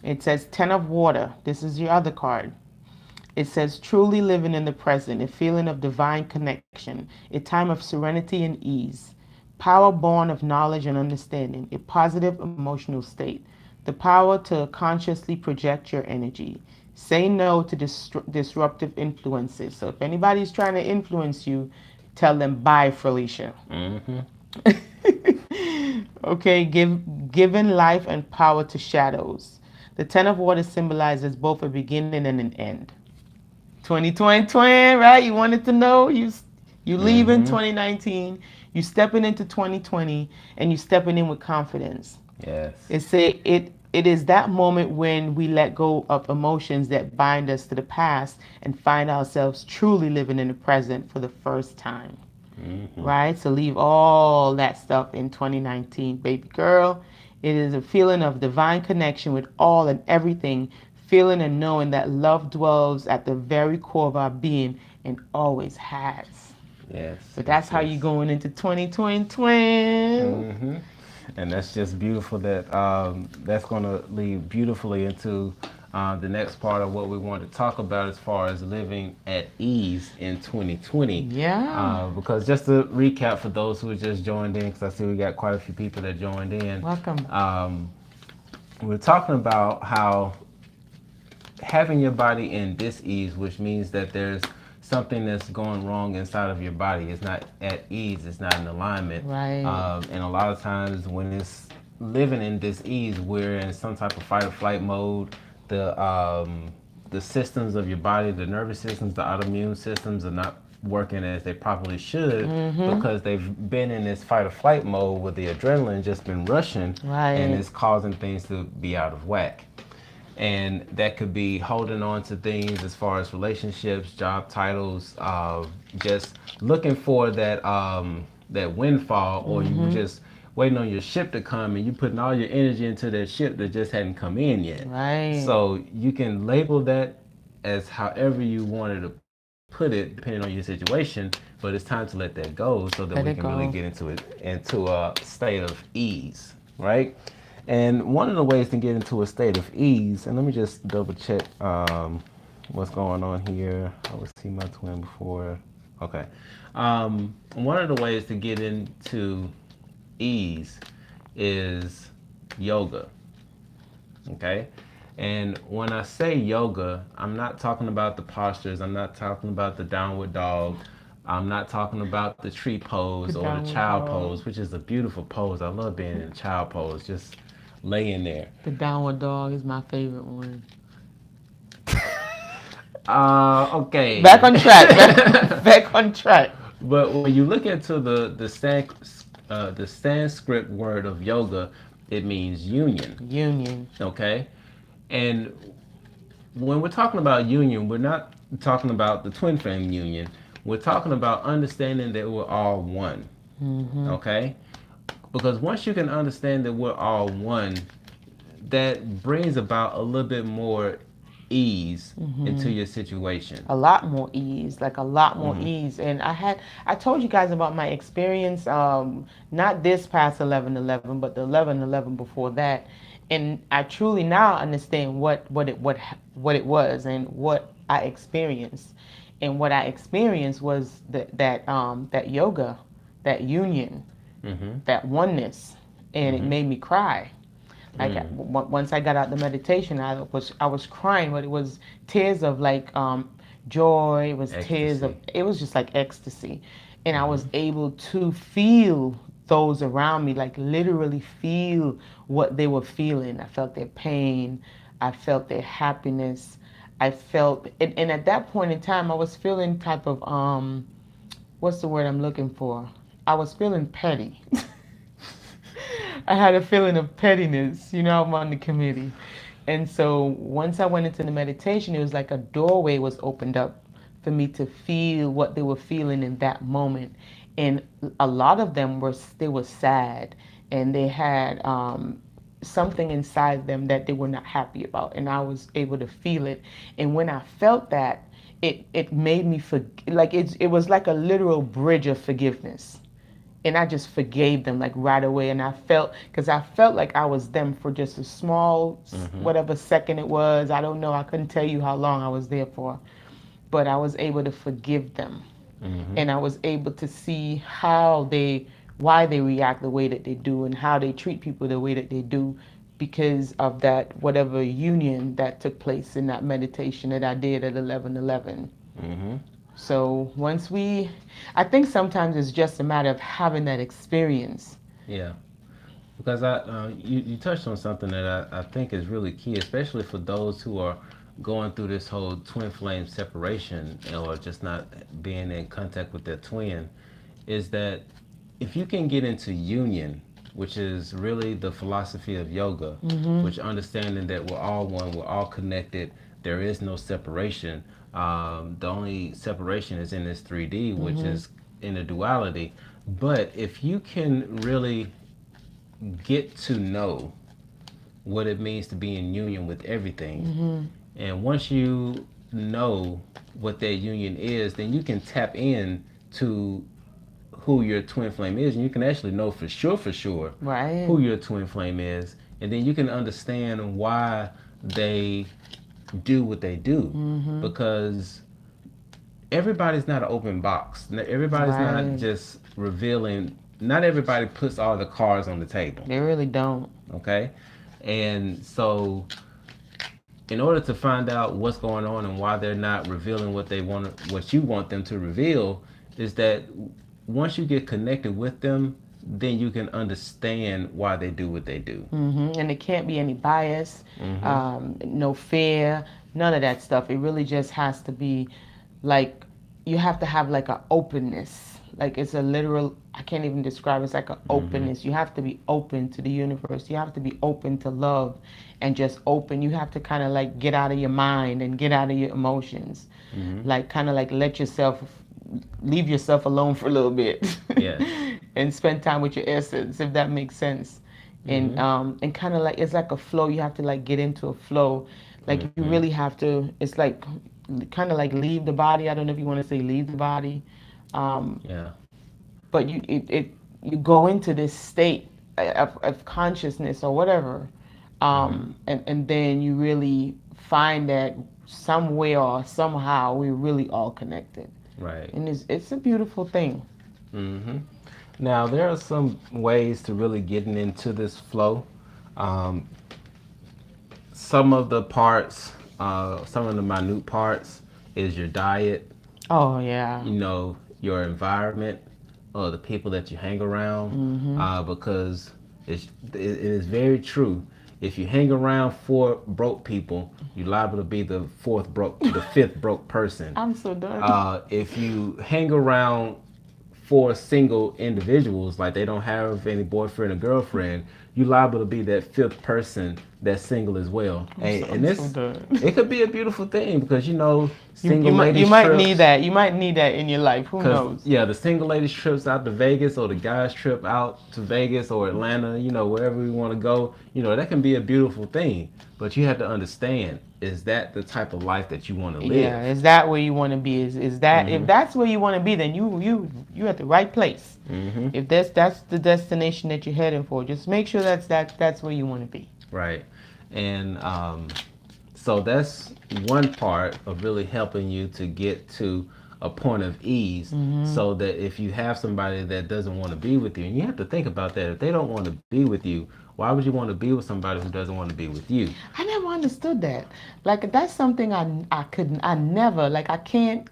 It says 10 of water. This is your other card. It says truly living in the present, a feeling of divine connection, a time of serenity and ease, power born of knowledge and understanding, a positive emotional state, the power to consciously project your energy. Say no to disruptive influences. So if anybody's trying to influence you, tell them bye, Felicia. Okay, giving life and power to shadows. The 10 of water symbolizes both a beginning and an end. 2020 twin, right? You wanted to know you leaving 2019, you stepping into 2020, and you stepping in with confidence. Yes. It is that moment when we let go of emotions that bind us to the past and find ourselves truly living in the present for the first time. Right? So leave all that stuff in 2019, baby girl. It is a feeling of divine connection with all and everything, feeling and knowing that love dwells at the very core of our being and always has. Yes. So that's how you're going into 2020 twin. And that's just beautiful. That's going to lead beautifully into the next part of what we want to talk about as far as living at ease in 2020. Yeah. Because just to recap for those who just joined in, because I see we got quite a few people that joined in. Welcome. We're talking about how having your body in dis-ease, which means that there's something that's going wrong inside of your body. It's not at ease. It's not in alignment. Right. And a lot of times when it's living in dis-ease, we're in some type of fight or flight mode. The systems of your body, the nervous systems, the autoimmune systems are not working as they probably should because they've been in this fight or flight mode where the adrenaline just been rushing Right. and it's causing things to be out of whack. And that could be holding on to things as far as relationships, job titles, just looking for that windfall, or you were Mm-hmm. just waiting on your ship to come, and you putting all your energy into that ship that just hadn't come in yet. Right. So you can label that as however you wanted to put it, depending on your situation. But it's time to let that go so that we can Let it really get go. into a state of ease, right? And one of the ways to get into a state of ease, and let me just double check what's going on here. I would see my twin before. Okay. One of the ways to get into ease is yoga. Okay. And when I say yoga, I'm not talking about the postures, I'm not talking about the downward dog. I'm not talking about the tree The pose or the downward child dog. pose, which is a beautiful pose. I love being in child pose, just laying there. The downward dog is my favorite one. Back Okay. on track. Back on track. But when you look into the Sanskrit word of yoga, it means union. Union. Okay, and when we're talking about union, we're not talking about the twin flame union. We're talking about understanding that we're all one. Mm-hmm. Okay, because once you can understand that we're all one, that brings about a little bit more ease into Mm-hmm. your situation. A lot more ease, like a lot more Mm-hmm. ease. And I told you guys about my experience, not this past 11/11, but the 11/11 before that. And I truly now understand what it was and what I experienced. And what I experienced was that yoga, that union, Mm-hmm. that oneness, and it Mm-hmm. made me cry. Like Mm. once I got out the meditation, I was crying, but it was tears of like joy. It was tears of, Ecstasy. it was just like ecstasy, and I Mm-hmm. was able to feel those around me, like literally feel what they were feeling. I felt their pain, I felt their happiness, I felt, and at that point in time, I was feeling type of what's the word I'm looking for? I was feeling petty. I had a feeling of pettiness. I'm on the committee. And so once I went into the meditation, it was like a doorway was opened up for me to feel what they were feeling in that moment. And a lot of them they were sad, and they had something inside them that they were not happy about. And I was able to feel it. And when I felt that, it made me like it was like a literal bridge of forgiveness, and I just forgave them like right away. And because I felt like I was them for just a small, Mm-hmm. whatever second it was. I don't know. I couldn't tell you how long I was there for, but I was able to forgive them. Mm-hmm. And I was able to see why they react the way that they do and how they treat people the way that they do because of that, whatever union that took place in that meditation that I did at 11/11. Mm-hmm. So I think sometimes it's just a matter of having that experience. Yeah. Because you touched on something that I think is really key, especially for those who are going through this whole twin flame separation or just not being in contact with their twin, is that if you can get into union, which is really the philosophy of yoga, Mm-hmm. which understanding that we're all one, we're all connected, there is no separation. The only separation is in this 3D, which Mm-hmm. is in the duality. But if you can really get to know what it means to be in union with everything. Mm-hmm. And once you know what that union is, then you can tap in to who your twin flame is, and you can actually know for sure, Right. who your twin flame is, and then you can understand why they do what they do, Mm-hmm. because everybody's not an open box. Everybody's not Right. just revealing. Not everybody puts all the cards on the table. They really don't. Okay, and so in order to find out what's going on and why they're not revealing what you want them to reveal, is that once you get connected with them, then you can understand why they do what they do. And it can't be any bias, Mm-hmm. no fear, none of that stuff. It really just has to be like you have to have like an openness, like it's a literal, I can't even describe, it's like an Mm-hmm. openness. You have to be open to the universe. You have to be open to love and just open. You have to kind of like get out of your mind and get out of your emotions. Mm-hmm. Like kind of like let yourself, leave yourself alone for a little bit Yes. and spend time with your essence, if that makes sense. Mm-hmm. And kind of like it's like a flow. You have to like get into a flow. Like you Mm-hmm. really have to, it's like kind of like leave the body. I don't know if you want to say leave the body. Um, Yeah. but you go into this state of consciousness or whatever, Mm-hmm. and then you really find that somewhere or somehow we're really all connected, Right. and it's a beautiful thing. Mm-hmm. Now there are some ways to really getting into this flow. Um, some of the parts, some of the minute parts, is your diet. Oh yeah. You know, your environment or the people that you hang around, Mhm. because it is very true. If you hang around four broke people, you're liable to be the fifth broke person. I'm so done. If you hang around four single individuals, like they don't have any boyfriend or girlfriend, you liable to be that fifth person that's single as well. And I'm so this, done. it could be a beautiful thing because You single might ladies need trips. that. You might need that in your life. Who Cause knows? yeah, the single ladies trips out to Vegas or the guys trip out to Vegas or Atlanta, wherever we want to go, that can be a beautiful thing. But you have to understand, is that the type of life that you want to Yeah, live? is that where you want to be? Is that, if Mm-hmm. that's where you want to be, then you at the right place. Mm-hmm. If that's the destination that you're heading for, just make sure that's where you want to be. Right. And so that's one part of really helping you to get to a point of ease, Hmm. so that if you have somebody that doesn't want to be with you, and you have to think about that, if they don't want to be with you, why would you want to be with somebody who doesn't want to be with you? I never understood that. Like that's something I couldn't, I never, like I can't,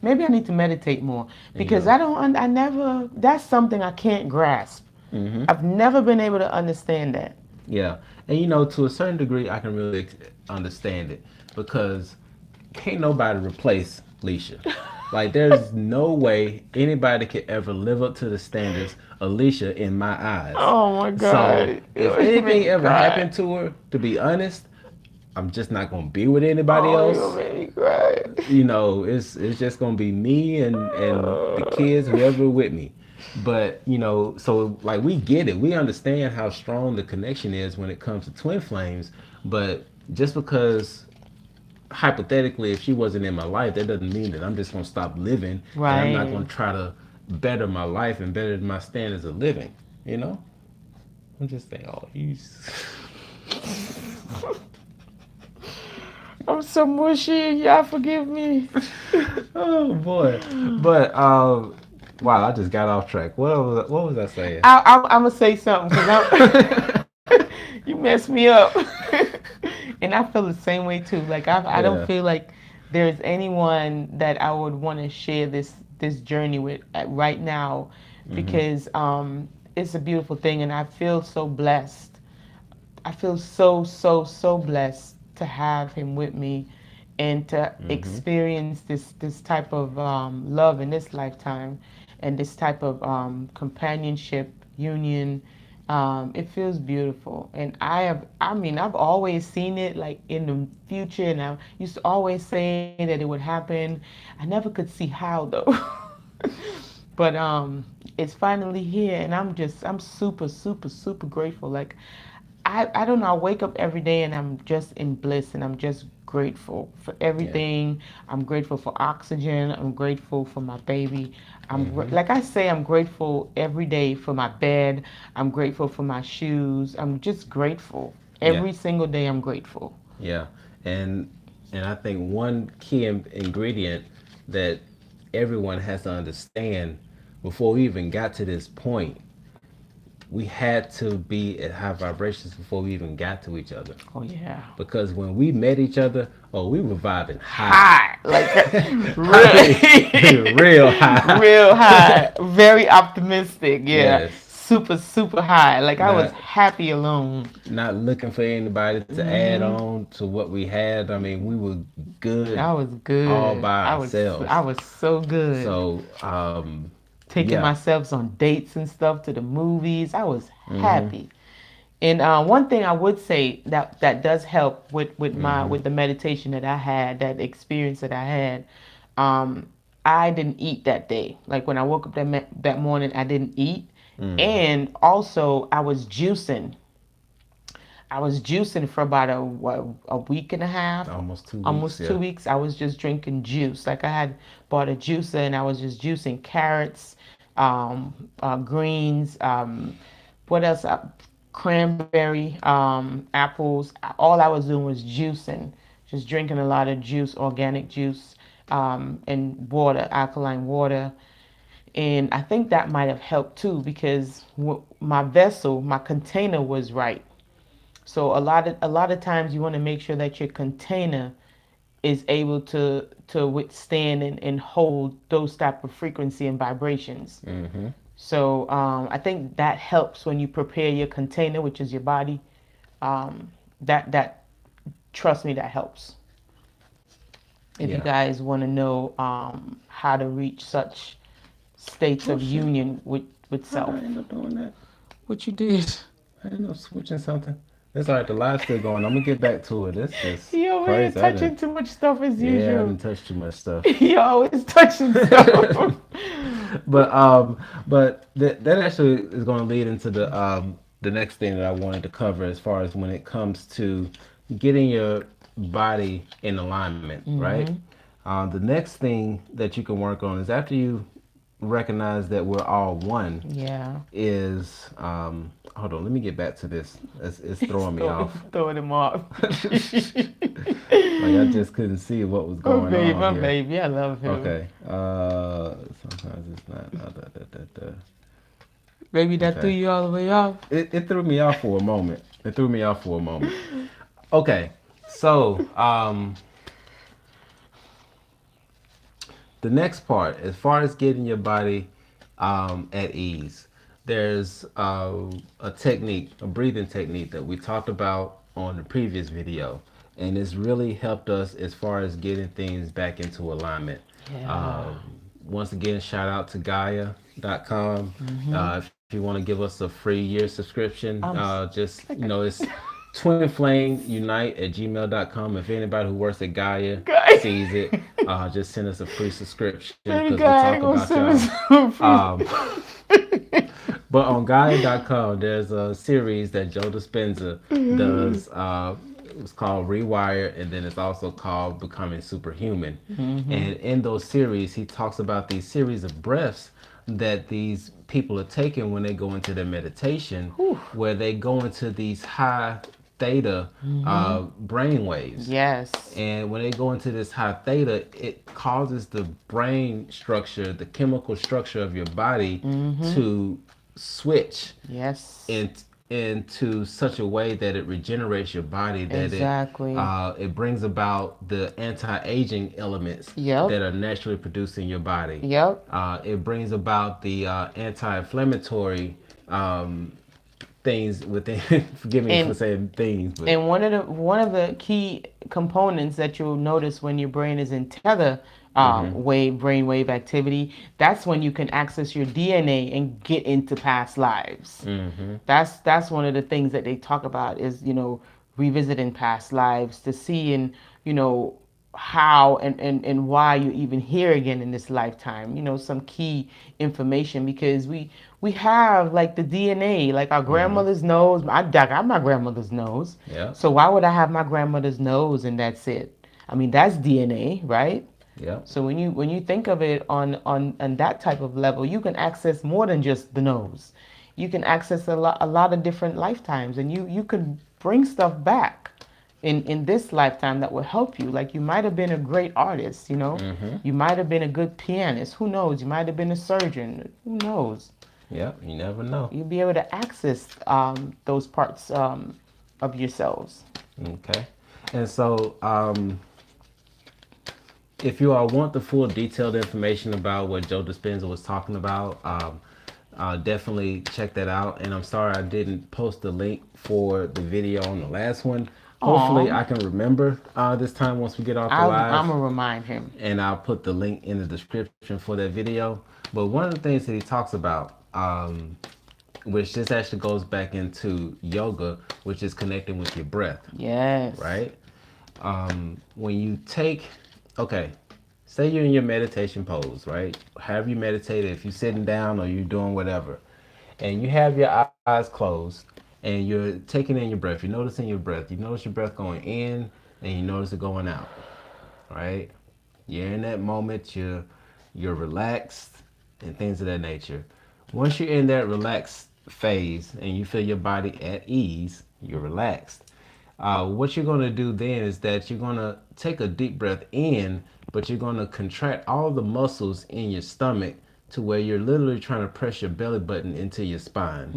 maybe I need to meditate more There you because go. I never, that's something I can't grasp. Mm-hmm. I've never been able to understand that. Yeah, and to a certain degree, I can really understand it because can't nobody replace Leisha. Like, there's no way anybody could ever live up to the standards of Leisha in my eyes. Oh my So, God. if You made anything me ever cry. happened to her, to be honest, I'm just not gonna be with anybody Oh, you else. made me cry. It's just gonna be me and the kids, whoever with me. But so like we get it, we understand how strong the connection is when it comes to twin flames. But just because hypothetically, if she wasn't in my life, that doesn't mean that I'm just gonna stop living and I'm not gonna Right. try to better my life and better my standards of living. You know, I'm just saying, oh, he's. I'm so mushy. Y'all forgive me. Oh boy, but wow, I just got off track. What was I saying? I'm gonna say something because you messed me up, and I feel the same way too. Like I don't Yeah. feel like there's anyone that I would want to share this journey with right now, Mhm. because it's a beautiful thing, and I feel so blessed. I feel so blessed to have him with me and to Mhm. experience this type of love in this lifetime and this type of companionship union. It feels beautiful, and I've always seen it like in the future, and I used to always say that it would happen. I never could see how though. But it's finally here, and I'm super grateful. Like I don't know. I wake up every day and I'm just in bliss, and I'm just grateful for Yeah. everything. I'm grateful for oxygen. I'm grateful for my baby. Mhm. Like I say, I'm grateful every day for my bed. I'm grateful for my shoes. I'm just grateful. Yeah. Every single day I'm grateful. Yeah. And and I think one key ingredient that everyone has to understand before we even got to this point, we had to be at high vibrations before we even got to each other. Oh yeah. Because when we met each other, oh, we were vibing high. High. Like I mean, really real high. real high. Very optimistic. Yeah. Yes. Super high. Like I was Not happy alone. not looking for anybody to add Hmm. on to what we had. I mean, we were good I was all good. by I ourselves. was so good. So, taking Yeah. myself on dates and stuff to the movies. I was Mm-hmm. happy. And one thing I would say that does help Mm-hmm. with the meditation that I had, that experience that I had. Um, I didn't eat that day. Like when I woke up that morning, I didn't eat, Mm-hmm. and also I was juicing. I was juicing for about a week and a half, Almost 2 weeks. almost Yeah. 2 weeks. I was just drinking juice. Like I had bought a juicer and I was just juicing carrots, greens, what else? Cranberry, apples. All I was doing was juicing, just drinking a lot of juice, organic juice, and water, alkaline water. And I think that might have helped too because my vessel, my container was right. So a lot of times you want to make sure that your container is able to withstand and hold those type of frequency and vibrations. Mm-hmm. So I think that helps when you prepare your container, which is your body. That trust me, that helps. If you Yeah. guys want to know how to reach such states Oh of shit. union with How did self. I end up doing that? What you did? I ended up switching something. It's all right. The live's still going. I'm gonna get back to it. It's just You over here crazy. I didn't. touching too much stuff as Yeah, I usual. didn't touch too much stuff. You always touching stuff. but that actually is going to lead into the next thing that I wanted to cover as far as when it comes to getting your body in alignment, right? Mm-hmm. The next thing that you can work on is after you recognize that we're all one Yeah. is hold on, let me get back to this. It's He's throwing me off. throwing him off. Like I just couldn't see what was Oh, going baby, on my here. baby. I love him. Okay. Sometimes it's not. Baby, that threw Okay. you all the way off. It threw me off for a moment. It threw me off for a moment. Okay. So, the next part, as far as getting your body at ease, there's a technique, a breathing technique that we talked about on the previous video. And it's really helped us as far as getting things back into alignment. Yeah. Um, Once again, shout out to Gaia.com. Mm-hmm. If you want to give us a free year subscription, I'm just, it's twinflamesunite@gmail.com. If anybody who works at Gaia guy. sees it, just send us a free subscription because Baby we guy talk ain't gonna about send y'all. us some free. But on Gaia.com, there's a series that Joe Dispenza does. It's called Rewire, and then it's also called Becoming Superhuman. Mm-hmm. And in those series, he talks about these series of breaths that these people are taking when they go into their meditation, Whew. where they go into these high theta Mm-hmm. brain waves. Yes. And when they go into this high theta, it causes the brain structure, the chemical structure of your body Mm-hmm. to switch Yes. into such a way that it regenerates your body, that Exactly. it brings about the anti-aging elements Yep. that are naturally produced in your body. Yep. It brings about the anti-inflammatory things within. Forgive me for And saying things, but And one of the key components that you'll notice when your brain is in tether brainwave activity, that's when you can access your DNA and get into past lives. That's one of the things that they talk about is revisiting past lives to see and you know how and why you're even here again in this lifetime. Some key information because we have like the DNA, like our grandmother's nose. I got my grandmother's nose. yeah, So why would I have my grandmother's nose and that's it? I mean, that's DNA, right? yeah, So when you think of it on that type of level, you can access more than just the nose. You can access a lot of different lifetimes, and you could bring stuff back in this lifetime that will help you. Like you might have been a great artist, you might have been a good pianist. Who knows? You might have been a surgeon. Who knows? yeah. You never know. You'll be able to access those parts of yourselves. Okay, and so if you all want the full detailed information about what Joe Dispenza was talking about, definitely check that out. And I'm sorry I didn't post the link for the video on the last one. Hopefully Aw, I can remember this time once we get off the I'm live, gonna remind him. and I'll put the link in the description for that video. But one of the things that he talks about, which this actually goes back into yoga, which is connecting with your breath, Yes. right? When you take, okay, say you're in your meditation pose, right? Have you meditated, if you're sitting down or you're doing whatever, and you have your eyes closed and you're taking in your breath, you're noticing your breath, you notice your breath going in and you notice it going out, right? You're in that moment, you're relaxed and things of that nature. Once you're in that relaxed phase and you feel your body at ease, you're relaxed. What you're going to do then is that you're going to take a deep breath in, but you're going to contract all the muscles in your stomach to where you're literally trying to press your belly button into your spine.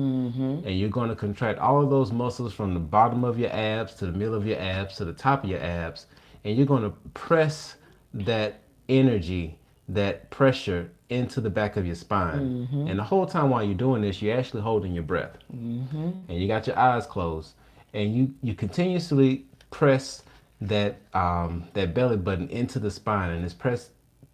And you're going to contract all of those muscles from the bottom of your abs to the middle of your abs to the top of your abs. And you're going to press that energy, that pressure into the back of your spine. And the whole time while you're doing this, you're actually holding your breath. And you got your eyes closed. And you continuously press that belly button into the spine, and it's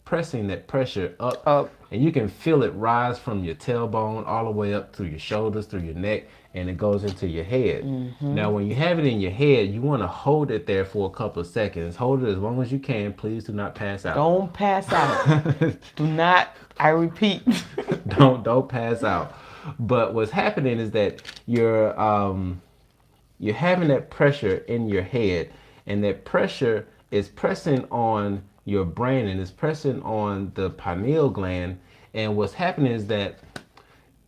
pressing that pressure up, Up. and you can feel it rise from your tailbone all the way up through your shoulders, through your neck, and it goes into your head. Now, when you have it in your head, you want to hold it there for a couple of seconds. Hold it as long as you can. Please do not pass out. Don't pass out. Do not, I repeat. Don't pass out. But what's happening is that you're having that pressure in your head, and that pressure is pressing on your brain and it's pressing on the pineal gland. And what's happening is that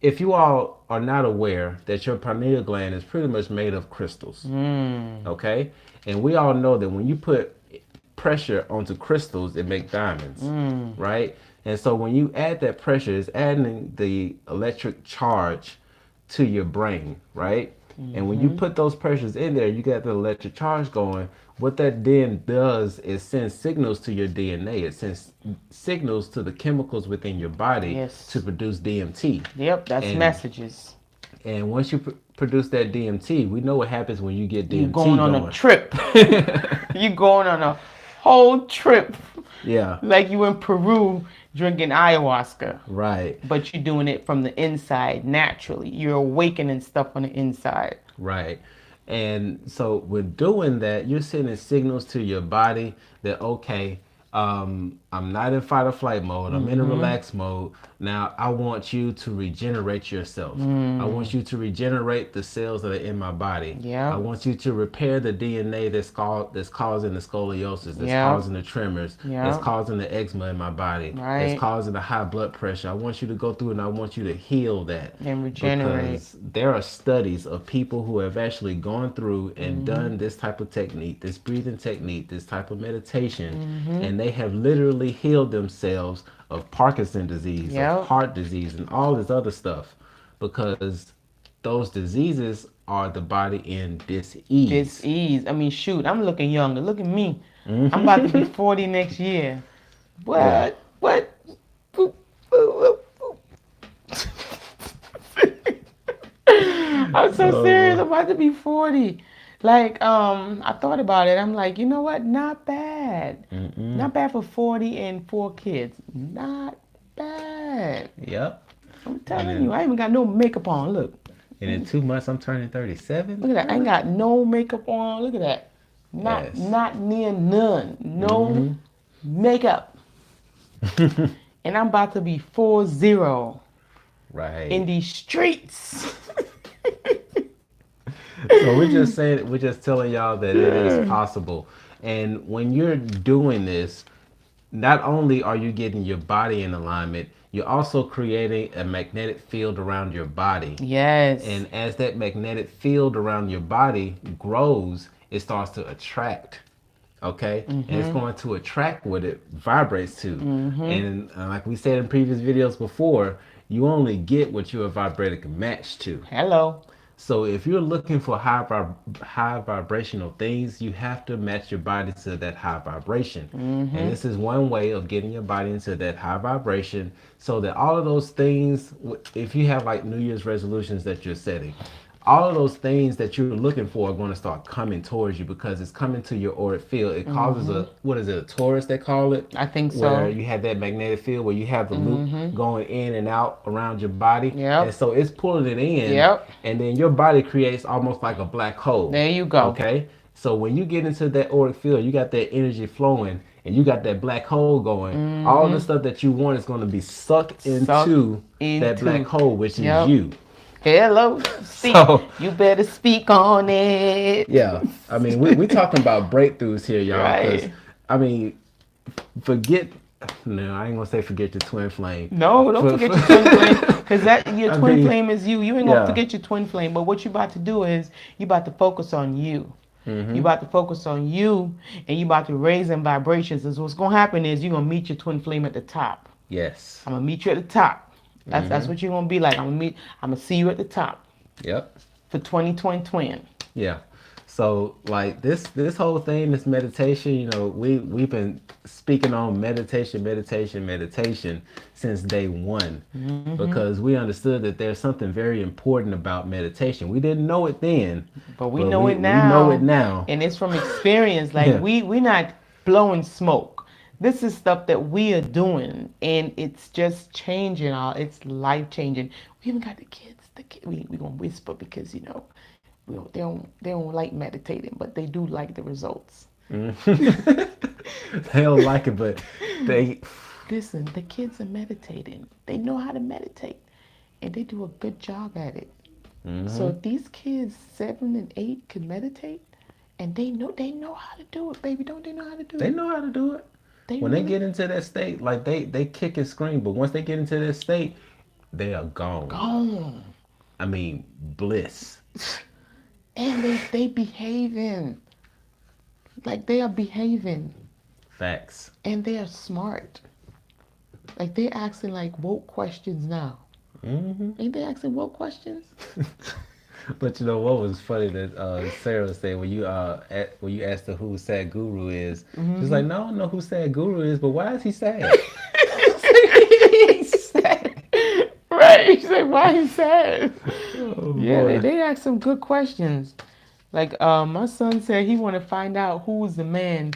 if you all are not aware that your pineal gland is pretty much made of crystals, okay? And we all know that when you put pressure onto crystals, it makes diamonds, right? And so when you add that pressure, it's adding the electric charge to your brain, right? And when you put those pressures in there, you got the electric charge going. What that then does is send signals to your DNA. It sends signals to the chemicals within your body Yes. to produce DMT. Yep, that's And- messages. And once you produce that DMT, we know what happens when you get DMT You going on going. a trip. You going on a whole trip. Yeah, Like you in Peru drinking ayahuasca. right, But you're doing it from the inside naturally. You're awakening stuff on the inside. right. And so with doing that, you're sending signals to your body that, okay, I'm not in fight or flight mode. I'm in a relaxed mode. Now I want you to regenerate yourself. I want you to regenerate the cells that are in my body. Yeah. I want you to repair the DNA that's causing the scoliosis, that's Yeah. causing the tremors, Yeah. that's causing the eczema in my body, Right. that's causing the high blood pressure. I want you to go through and I want you to heal that. And regenerate. Because there are studies of people who have actually gone through and done this type of technique, this breathing technique, this type of meditation, and they have literally healed themselves of Parkinson's disease, Yep. of heart disease, and all this other stuff, because those diseases are the body in dis-ease. Dis-ease. I mean, shoot, I'm looking younger. Look at me. I'm about to be 40 next year. What? Yeah. What? Boop, boop, boop, boop. I'm so serious. I'm about to be 40. Like, I thought about it. I'm like, you know what? Not bad. Not bad for 40 and 4 kids. Not bad. Yep. I'm telling then- you, I ain't got no makeup on. Look. And in 2 months, I'm turning 37. Look at that. I ain't got no makeup on. Look at that. Yes. Not near none. No makeup. And I'm about to be 40 Right. in these streets. So we're just telling y'all that it is possible. And when you're doing this, not only are you getting your body in alignment, you're also creating a magnetic field around your body. Yes. And as that magnetic field around your body grows, it starts to attract. Okay? And it's going to attract what it vibrates to. And like we said in previous videos before, you only get what you are vibrating matched to. Hello. So if you're looking for high vibrational things, you have to match your body to that high vibration. And this is one way of getting your body into that high vibration, so that all of those things, if you have like New Year's resolutions that you're setting, all of those things that you're looking for are going to start coming towards you because it's coming to your auric field. It causes a, what is it, a torus they call it, I think where so. you have that magnetic field where you have the loop going in and out around your body, and Yep. so it's pulling it in, Yep. and then your body creates almost like a black hole. There you go. Okay, so when you get into that auric field, you got that energy flowing, and you got that black hole going. All the stuff that you want is going to be sucked Suck into that black into. hole, which is Yep. you. Hello. Speak. So You better speak on it. yeah, I mean, we talking about breakthroughs here, y'all, because Right. I mean, forget. No, I ain't gonna say forget your twin flame. No, don't For, forget your twin flame, because that your I twin mean, flame is you. You ain't gonna yeah. forget your twin flame. But what you about to do is you about to focus on you. You Mm-hmm. about to focus on you, and you about to raise them vibrations. Is what's gonna happen is you're gonna meet your twin flame at the top. Yes. I'm gonna meet you at the top. That's Mm-hmm. what you're gonna be like. I'm gonna see you at the top Yep. for 2020 twin. Yeah. So like this whole thing, this meditation, we've been speaking on meditation since day one, because we understood that there's something very important about meditation. We didn't know it then, But we but know it we know it now, now. and it's from experience. Like Yeah. we're not blowing smoke. This is stuff that we are doing, and it's just changing. It's life changing. We even got the kids. We gonna whisper because they don't like meditating, but they do like the results. They don't like it, but they. Listen, the kids are meditating. They know how to meditate, and they do a good job at it. So if these kids 7 and 8 can meditate, and they know how to do it, baby. Don't they know how to do They it? know how to do it. They When they really get into that state, like they kick and scream, but once they get into that state, they are gone. gone, I mean, bliss. and they behaving like they are behaving, Facts. and they are smart. Like they asking like woke questions now. Ain't they asking woke questions? But you know what was funny that Sarah said when you asked her who sad guru is, she's like, no, I don't know who sad guru is, but why is he sad? He's sad. Right. He's like, why he sad? Oh Yeah, boy. they ask some good questions. Like my son said he want to find out who's the man.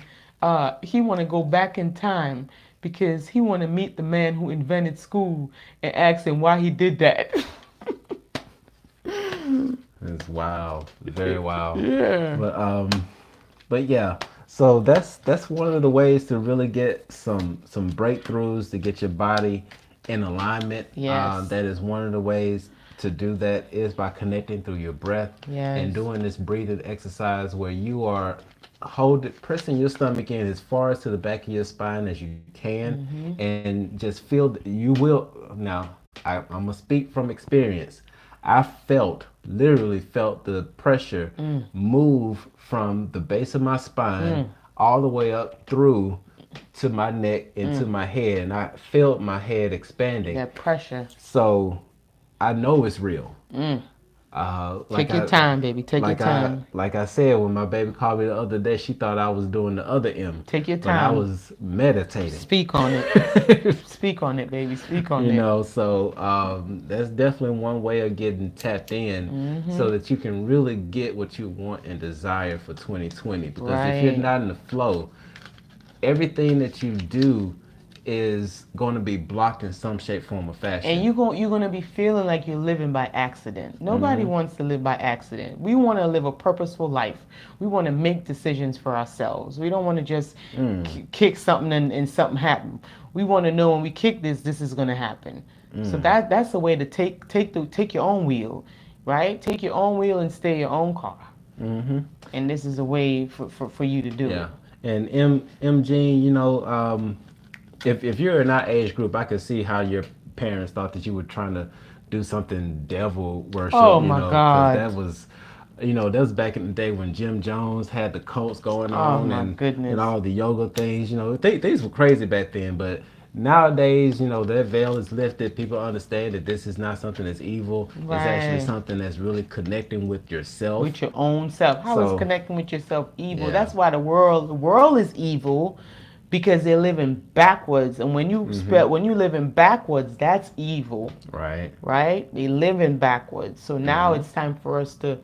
He want to go back in time because he want to meet the man who invented school and ask him why he did that. It's wild, very wild. Yeah. But yeah, so that's one of the ways to really get some breakthroughs to get your body in alignment. Yes. That is one of the ways to do that is by connecting through your breath and Yes. doing this breathing exercise where you are pressing your stomach in as far as to the back of your spine as you can, and just feel you will. Now, I'm gonna speak from experience. I literally felt the pressure move from the base of my spine all the way up through to my neck into my head, and I felt my head expanding. That pressure. So I know it's real. Take your time, baby. Take your time. Like I said, when my baby called me the other day, she thought I was doing the other M. Take your But I time. was meditating. Speak on it. Speak on it, baby. Speak on it. So that's definitely one way of getting tapped in so that you can really get what you want and desire for 2020. Because if you're Right. not in the flow, everything that you do is going to be blocked in some shape, form, or fashion. And you're gonna be feeling like you're living by accident. Nobody wants to live by accident. We want to live a purposeful life. We want to make decisions for ourselves. We don't want to just kick something and something happen. We want to know when we kick this is gonna happen. So that's the way to take your own wheel, right? Take your own wheel and steer your own car. And this is a way for you to do Yeah. it. And M Gene, if you're in our age group, I could see how your parents thought that you were trying to do something devil worship. Oh my 'cause God. that was, that was back in the day when Jim Jones had the cults going Oh on my and goodness. and all the yoga things. Things were crazy back then. But nowadays, that veil is lifted. People understand that this is not something that's evil. It's actually Right. something that's really connecting with yourself. With your own self. How is So- connecting with yourself evil? Yeah. That's why the world is evil because they're living backwards. And when you living backwards, that's evil, Right. right? They living backwards. So now Mm-hmm. it's time for us to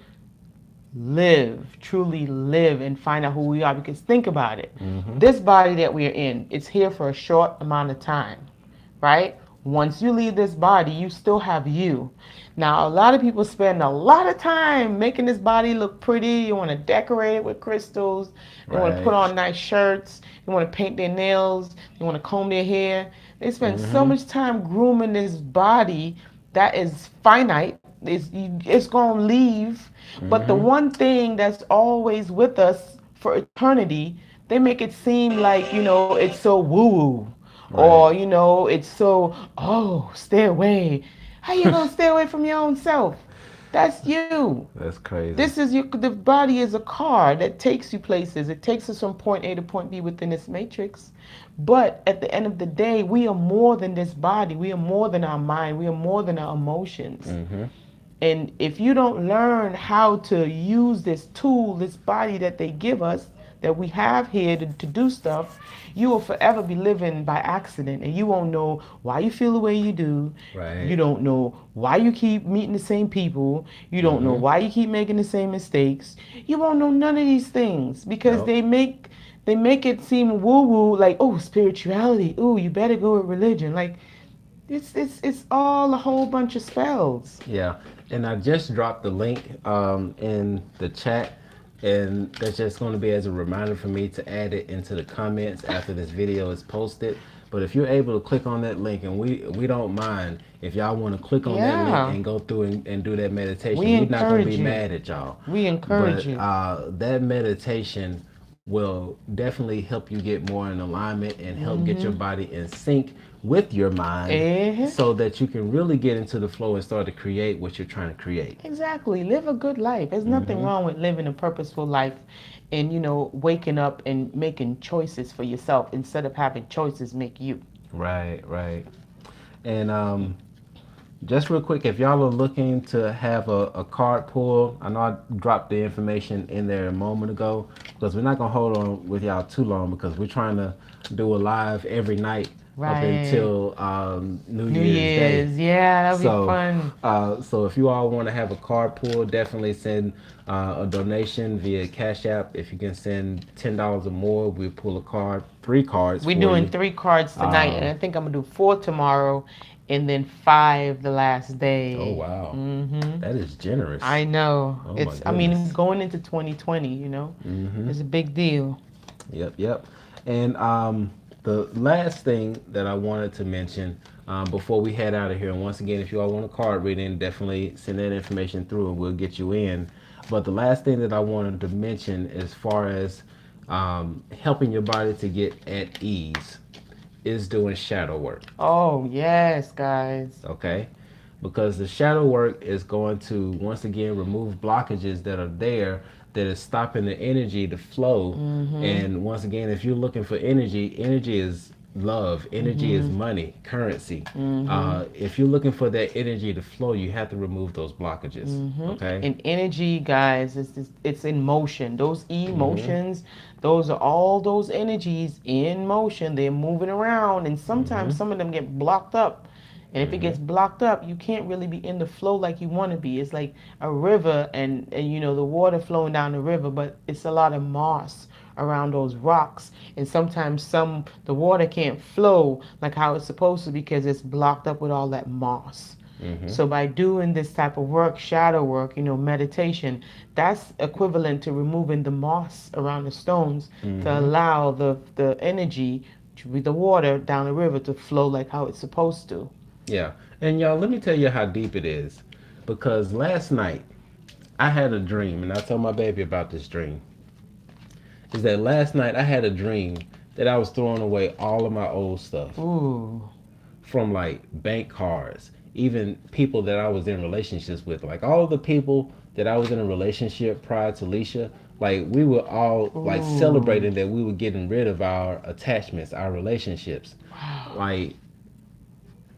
live, truly live, and find out who we are. Because think about it, Mm-hmm. this body that we're in, it's here for a short amount of time, right? Once you leave this body, you still have you. Now, a lot of people spend a lot of time making this body look pretty. You want to decorate it with crystals. They want to put Right. on nice shirts. They want to paint their nails. They want to comb their hair. They spend so Mm-hmm. much time grooming this body that is finite. It's going to leave. But the Mm-hmm. one thing that's always with us for eternity, they make it seem like, it's so woo woo. Or, Right. it's so, oh, stay away. How you going to stay away from your own self? That's you. That's crazy. This is the body is a car that takes you places. It takes us from point A to point B within this matrix. But at the end of the day, we are more than this body. We are more than our mind. We are more than our emotions. Mm-hmm. And if you don't learn how to use this tool, this body that they give us, that we have here to do stuff, you will forever be living by accident. And you won't know why you feel the way you do. You Right. don't know why you keep meeting the same people. You don't know Mm-hmm. why you keep making the same mistakes. You won't know none of these things because Nope. they make it seem woo woo, like, oh, spirituality. Oh, you better go with religion. Like, it's all a whole bunch of spells. Yeah. And I just dropped the link in the chat, and that's just going to be as a reminder for me to add it into the comments after this video is posted. But if you're able to click on that link, and we don't mind if y'all want to click on that link Yeah. and go through and do that We meditation, we're not going to be encourage you. mad at y'all. We encourage But you. that meditation will definitely help you get more in alignment and help get your Mm-hmm. body in sync with your mind Eh? so that you can really get into the flow and start to create what you're trying to create. Exactly. Live a good life. There's nothing Hmm. wrong with living a purposeful life and, waking up and making choices for yourself instead of having choices make you. Right, right. And just real quick, if y'all are looking to have a card pull, I know I dropped the information in there a moment ago because we're not going to hold on with y'all too long because we're trying to do a live every night up Right. until New New Year's Day. Year's. Yeah, that'll be So, fun. so if you all want to have a card pull, definitely send a donation via Cash App. If you can send $10 or more, we'll pull a card, 3 cards We're for doing you. 3 cards tonight, and Um, I think I'm gonna do 4 tomorrow, and then 5 the last oh day. wow, Mm-hmm. that is generous. I know. Oh my I mean, goodness. going into 2020, Mm-hmm. it's a big deal. Yep, yep. And the last thing that I wanted to mention before we head out of here, and once again, if you all want a card reading, definitely send that information through and we'll get you in. But the last thing that I wanted to mention, as far as helping your body to get at ease, is doing shadow work. Oh, yes, guys. Okay, because the shadow work is going to once again remove blockages that are there that is stopping the energy to flow. Mm-hmm. And once again, if you're looking for energy, energy is love, energy is Mm-hmm. money, currency. Mm-hmm. If you're looking for that energy to flow, you have to remove those blockages. Mm-hmm. Okay. And energy, guys, it's in motion. Those Mm-hmm. emotions, those are all those energies in motion. They're moving around, and Mm-hmm. sometimes some of them get blocked up. And if it Mm-hmm. gets blocked up, you can't really be in the flow like you want to be. It's like a river, and the water flowing down the river, but it's a lot of moss around those rocks, and sometimes the water can't flow like how it's supposed to because it's blocked up with all that moss. Mm-hmm. So by doing this type of work, shadow work, meditation, that's equivalent to removing the moss around the stones to Mm-hmm. allow the energy, to be the water down the river, to flow like how it's supposed to. Yeah. And y'all, let me tell you how deep it is. Because last night I had a dream, and I told my baby about this dream. Is that last night I had a dream that I was throwing away all of my old stuff, Ooh. from like bank cards, even people that I was in relationships with, like all the people that I was in a relationship prior to Leisha. Like we were all like Ooh. celebrating that we were getting rid of our attachments, our relationships. Wow. Like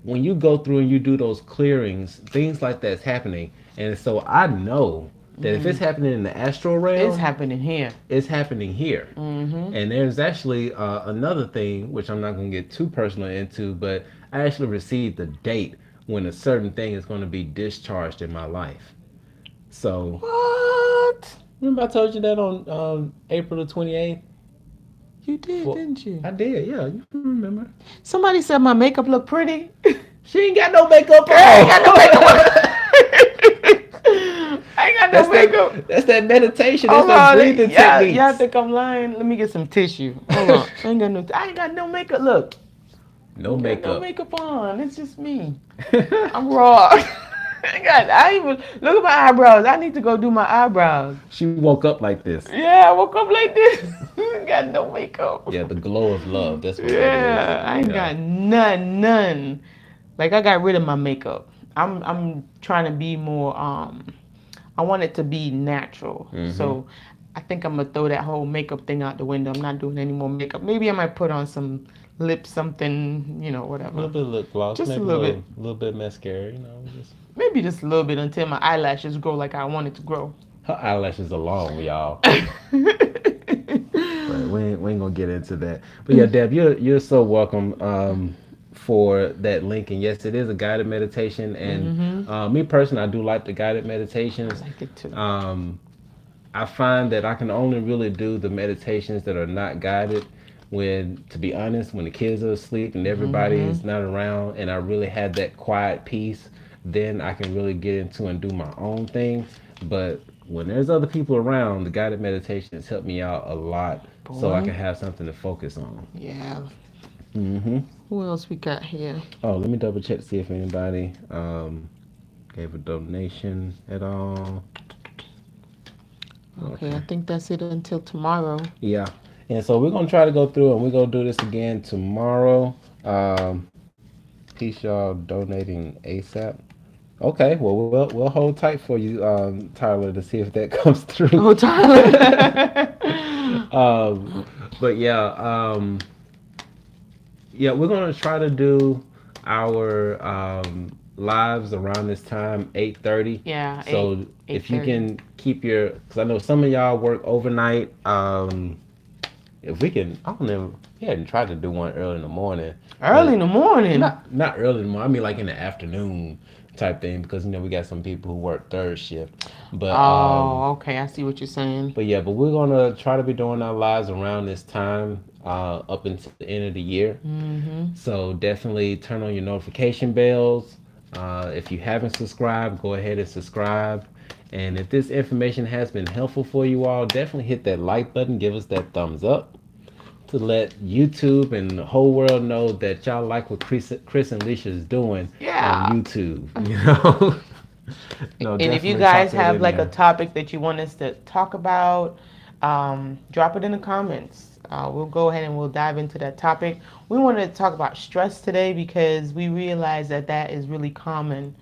when you go through and you do those clearings, things like that's happening. And so I know that if it's happening in the astral It's realm, happening here. it's happening here. Mm-hmm. And there's actually another thing, which I'm not going to get too personal into, but I actually received the date when a certain thing is going to be discharged in my life. So, What? remember I told you that on April the 28th? You did, For, didn't you? I did, yeah, you remember. Somebody said my makeup looked pretty. She ain't got no makeup Girl, I ain't got no on. makeup on. I ain't got no makeup. That's that meditation. That's Hold that on, breathing y'all techniques. think I'm lying? Let me get some tissue. Hold on, I ain't got no makeup. Look, I No ain't got no makeup. makeup on. It's just me. I'm raw. I even look at my eyebrows. I need to go do my eyebrows. She woke up like this. Yeah, I woke up like this. Got no makeup. Yeah, the glow of love. That's what that is. Yeah, I ain't Yeah. got none. Like I got rid of my makeup. I'm trying to be more I want it to be natural. Mm-hmm. So I think I'm gonna throw that whole makeup thing out the window. I'm not doing any more makeup. Maybe I might put on some lip something, A little whatever. bit of lip gloss, Just a maybe little bit. a little bit of mascara. Just Maybe just a little bit until my eyelashes grow like I want it to grow. her eyelashes are long, y'all. But we ain't gonna get into that. But yeah, Deb, you're so welcome for that link. And yes, it is a guided meditation. And me personally, I do like the guided I meditations. like it too. I find that I can only really do the meditations that are not guided when, to be honest, when the kids are asleep and everybody is not around, and I really have that quiet peace, then I can really get into and do my own thing. But when there's other people around, the guided meditations help me out a lot, so I Boy. can have something to focus on. Yeah. hmm Who else we got here? Oh, let me double check to see if anybody gave a donation at all. Okay, I Okay. think that's it until tomorrow. Yeah. And so we're gonna try to go through and we're gonna do this again tomorrow. Peace, y'all donating ASAP. Okay, well we'll hold tight for you, Tyler, to see if that comes through. Oh, Tyler. um, but yeah, we're gonna try to do our lives around this time, 8:30. Yeah, So if you 8:30. can keep your, because I know some of y'all work overnight. If we can, I don't know. We hadn't tried to do one early in the morning, Early but in the morning. not early in the morning. I mean, like in the afternoon type thing, because we got some people who work third shift. But Oh, okay. I see what you're saying. yeah, but we're gonna try to be doing our lives around this time, up until the end of the year. Mm-hmm. So definitely turn on your notification bells. If you haven't subscribed, go ahead and subscribe. And if this information has been helpful for you all, definitely hit that like button, give us that thumbs up to let YouTube and the whole world know that y'all like what Chris and Leisha is doing on Yeah. YouTube. No, And if you definitely pop guys that have in like a there. topic that you want us to talk about, drop it in the comments. We'll go ahead and we'll dive into that topic. We wanted to talk about stress today because we realize that that is really common.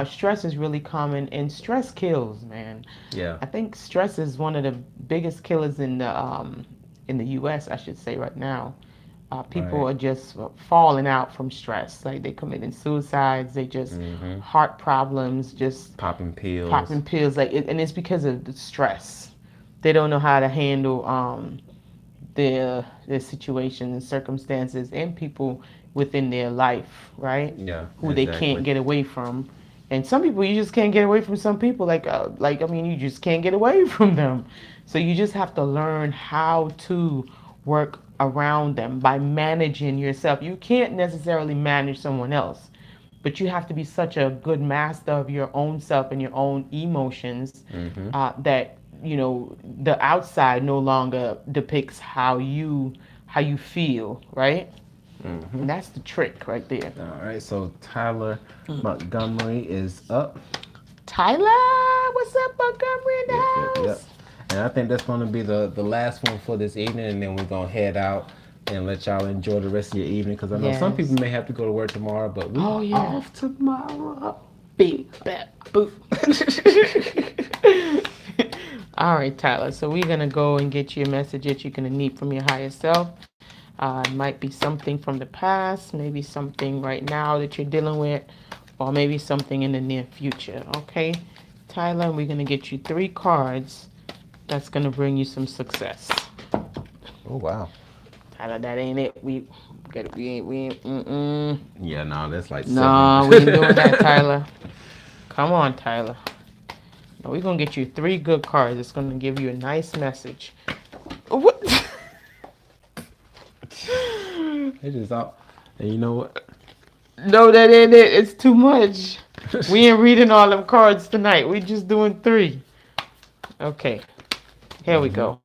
Stress is really common, and stress kills, man. Yeah, I think stress is one of the biggest killers in the U.S. I should say right now. People right. are just falling out from stress. Like they committing suicides. They just heart problems. Just Popping pills. popping pills. And it's because of the stress. They don't know how to handle their situations and circumstances and people within their life, right? Yeah, Who they can't exactly. get away from. And some people you just can't get away from. Some people like I mean you just can't get away from them. So you just have to learn how to work around them by managing yourself. You can't necessarily manage someone else, but you have to be such a good master of your own self and your own emotions, hmm that the outside no longer depicts how you feel, right? hmm And that's the trick right there. All right, so Tyler Montgomery is up. Tyler, what's up, Montgomery in the Yep. house? And I think that's going to be the last one for this evening, and then we're going to head out and let y'all enjoy the rest of your evening, because I know some people Yes. may have to go to work tomorrow, but we Oh are yeah. off tomorrow. Big bad boop. All right, Tyler. So we're gonna go and get you a message that you're gonna need from your higher self. It might be something from the past, maybe something right now that you're dealing with, or maybe something in the near future. Okay. Tyler, and we're gonna get you 3 cards that's gonna bring you some success. Oh wow. Tyler, that ain't it. We ain't. Mm-mm. Yeah, no, that's like seven. No, we ain't doing that, Tyler. Come on, Tyler. Now we're gonna get you 3 good cards. It's gonna give you a nice message. What? It is all. And you know what? No, that ain't it. It's too much. We ain't reading all them cards tonight. We just doing 3. Okay, here we Mm-hmm. go.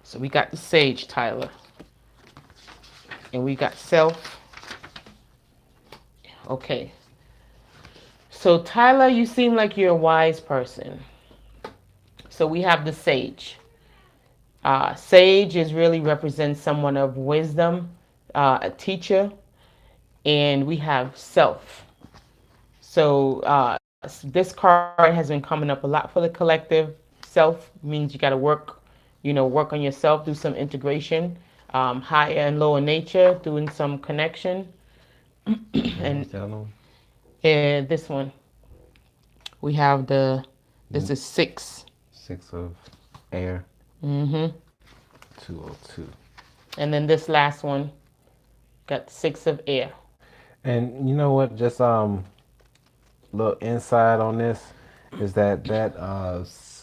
So we got the Sage, Tyler, and we got Self. Okay. So Tyler, you seem like you're a wise person. So we have the Sage. Sage is really represents someone of wisdom, a teacher, and we have Self. So this card has been coming up a lot for the collective. Self means you got to work, work on yourself, do some integration, higher and lower nature, doing some connection. And and what's that on? and this one we have this Mm, is 6. 6 of air. Mm-hmm. 202. And then this last one got 6 of air. And you know what? Just little insight on this is that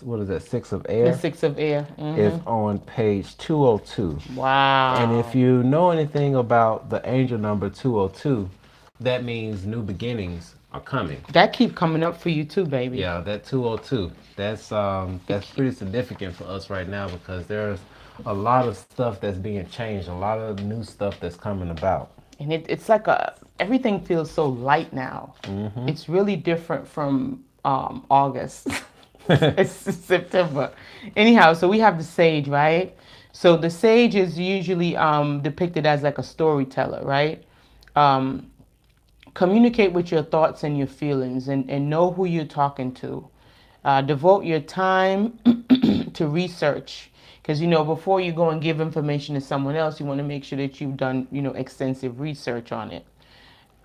what is that? Six of The air 6 of air. is Mm-hmm. on page 202. And if Wow. you know anything about the angel number 202, that means new beginnings are coming. That keep coming up for you too, baby. Yeah, that 202. That's It, pretty significant for us right now because there's a lot of stuff that's being changed, a lot of new stuff that's coming about. and it's like everything feels so light now. Mm-hmm. It's really different from August. It's September. Anyhow, so we have the sage, right? So the sage is usually depicted as like a storyteller, right? Um, Communicate with your thoughts and your feelings, and know who you're talking to. Devote your time to research, because before you go and give information to someone else, you want to make sure that you've done extensive research on it.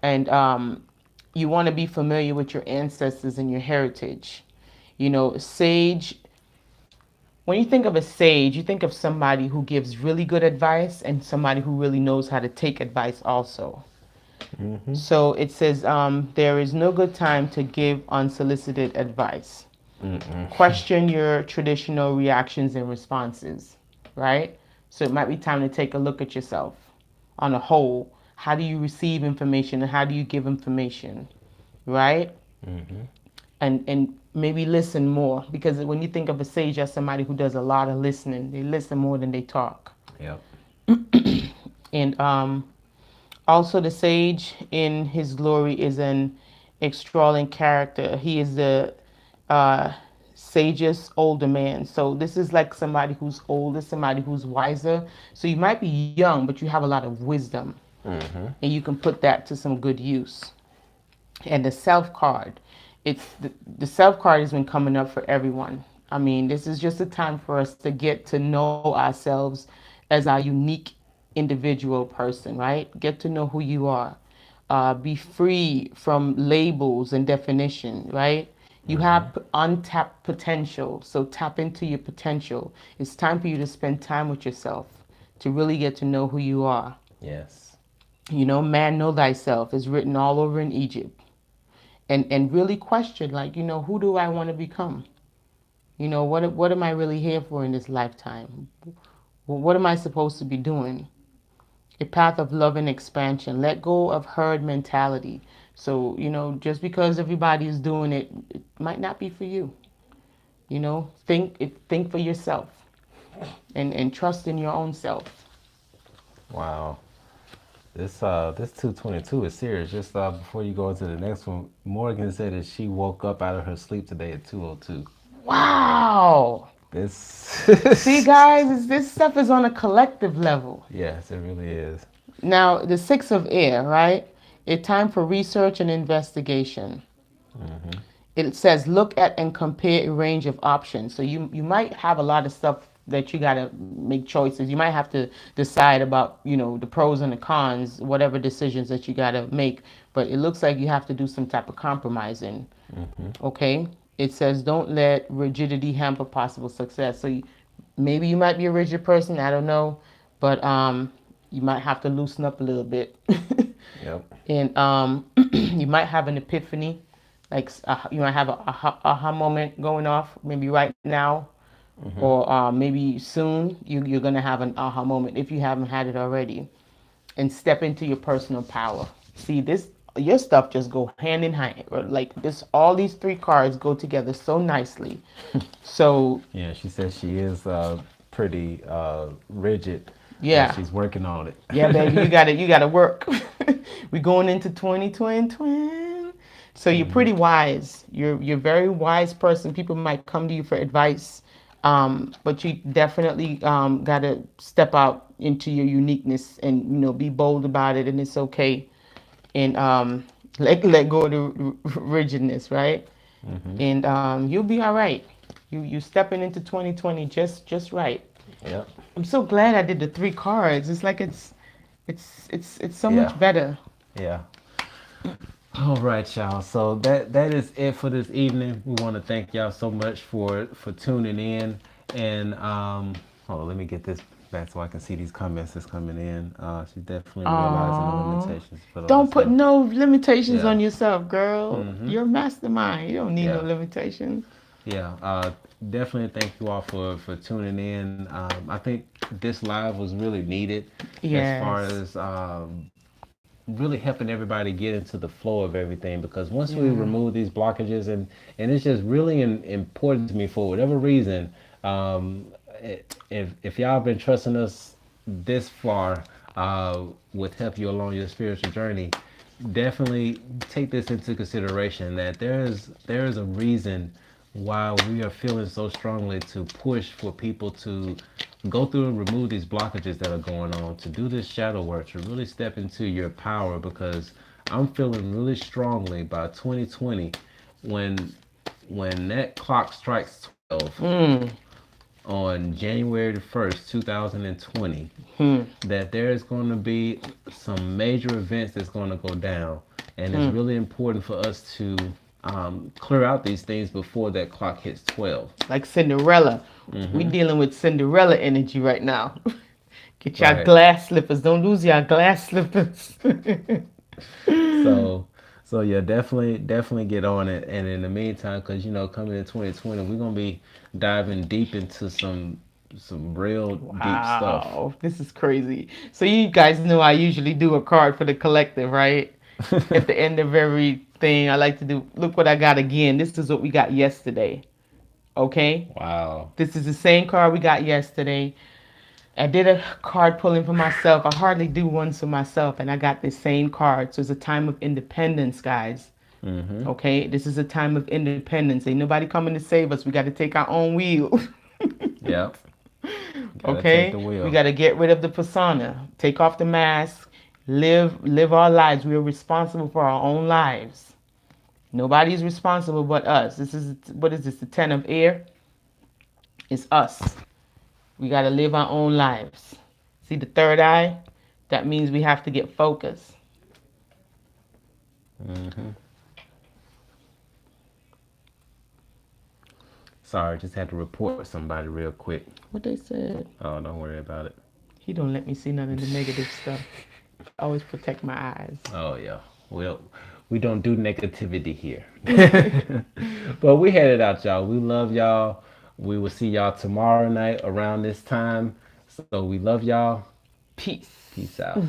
And you want to be familiar with your ancestors and your heritage. Sage, when you think of a sage, you think of somebody who gives really good advice and somebody who really knows how to take advice also. Mm-hmm. So it says, there is no good time to give unsolicited advice. Mm-mm. Question your traditional reactions and responses, right? So it might be time to take a look at yourself on a whole. How do you receive information and how do you give information, right? Mm-hmm. And maybe listen more, because when you think of a sage as somebody who does a lot of listening, they listen more than they talk. Yep. And also, the sage in his glory is an extraordinary character. He is the uh, sagest older man. So this is like somebody who's older, somebody who's wiser. So you might be young, but you have a lot of wisdom, Mm-hmm. and you can put that to some good use. And the self card, the self card has been coming up for everyone. I mean, this is just a time for us to get to know ourselves as our unique individual person, right? Get to know who you are. Be free from labels and definition, right? You Mm-hmm. have untapped potential, so tap into your potential. It's time for you to spend time with yourself to really get to know who you are. Yes. Man, know thyself is written all over in Egypt. And really question, like, who do I want to become? What am I really here for in this lifetime? What am I supposed to be doing? A path of love and expansion. Let go of herd mentality. So, just because everybody is doing it, it might not be for you. Think for yourself, and trust in your own self. Wow. This 222 is serious. Just before you go into the next one, Morgan said that she woke up out of her sleep today at 202. Wow. See, This guys, this stuff is on a collective level. Yes, it really is. Now, the 6 of air, right? A time for research and investigation. Mm-hmm. It says look at and compare a range of options. So you might have a lot of stuff that you got to make choices. You might have to decide about, the pros and the cons, whatever decisions that you got to make but it looks like you have to do some type of compromising. Mm-hmm. Okay, it says don't let rigidity hamper possible success. So maybe you might be a rigid person, I don't know, but you might have to loosen up a little bit. Yep. And you might have an epiphany, like you might have a aha moment going off, maybe right now, Mm-hmm. or maybe soon you're gonna have an aha moment if you haven't had it already, and step into your personal power. See, this your stuff just go hand in hand, like this. All these three cards go together so nicely. So Yeah, she says she is pretty rigid, but yeah, she's working on yeah, baby, it. you gotta work. We're going into 2020. So you're Mm-hmm. pretty wise. You're a very wise person. People might come to you for advice, but you definitely gotta step out into your uniqueness and be bold about it, and it's okay. And let go of the rigidness, right? Mm-hmm. And you'll be all right. You stepping into 2020 just right. Yep. I'm so glad I did the three cards. It's like it's so Yeah. much better. Yeah. All right, y'all. So that is it for this evening. We want to thank y'all so much for tuning in. And oh, let me get this back so I can see these comments that's coming in. She's definitely realizing the Aww. limitations for Don't put herself. no limitations Yeah. on yourself, girl. Mm-hmm. You're a mastermind. You don't need no Yeah. limitations. Yeah. Definitely thank you all for tuning in. I think this live was really needed as far Yes. as really helping everybody get into the flow of everything, because once we Yeah. remove these blockages, and it's just really important to me for whatever reason, if y'all been trusting us this far, with help you along your spiritual journey, definitely take this into consideration, that there is a reason why we are feeling so strongly to push for people to go through and remove these blockages that are going on, to do this shadow work, to really step into your power, because I'm feeling really strongly by 2020, when that clock strikes 12 Mm. on January the 1st, 2020, Hmm. that there's going to be some major events that's going to go down. And it's really important for us to clear out these things before that clock hits 12. Like Cinderella. We Mm-hmm. dealing with Cinderella energy right now. Get your Right. glass slippers. Don't lose your glass slippers. So, so yeah, definitely get on it. And in the meantime, because coming in 2020, we're gonna be diving deep into some real deep stuff. Wow, this is crazy. So you guys know I usually do a card for the collective, right? At the end of everything, I like to do, look what I got again. This is what we got yesterday. Okay? Wow. This is the same card we got yesterday. I did a card pulling for myself. I hardly do ones for myself, and I got the same card. So it's a time of independence, guys. Mm-hmm. Okay? This is a time of independence. Ain't nobody coming to save us. We got to take our own wheel. Yep. Gotta take the Okay? We wheel. got to get rid of the persona, take off the mask, live our lives. We are responsible for our own lives. Nobody's responsible but us. This is what is this? The 10 of air? It's us. We got to live our own lives. See the third eye? That means we have to get focused. Mm-hmm. Sorry, just had to report somebody real quick. What they said? Oh, don't worry about it. He don't let me see none of the negative stuff. I always protect my eyes. Oh yeah. Well, we don't do negativity here. But we headed out, y'all. We love y'all. We will see y'all tomorrow night around this time. So we love y'all. Peace. Peace out.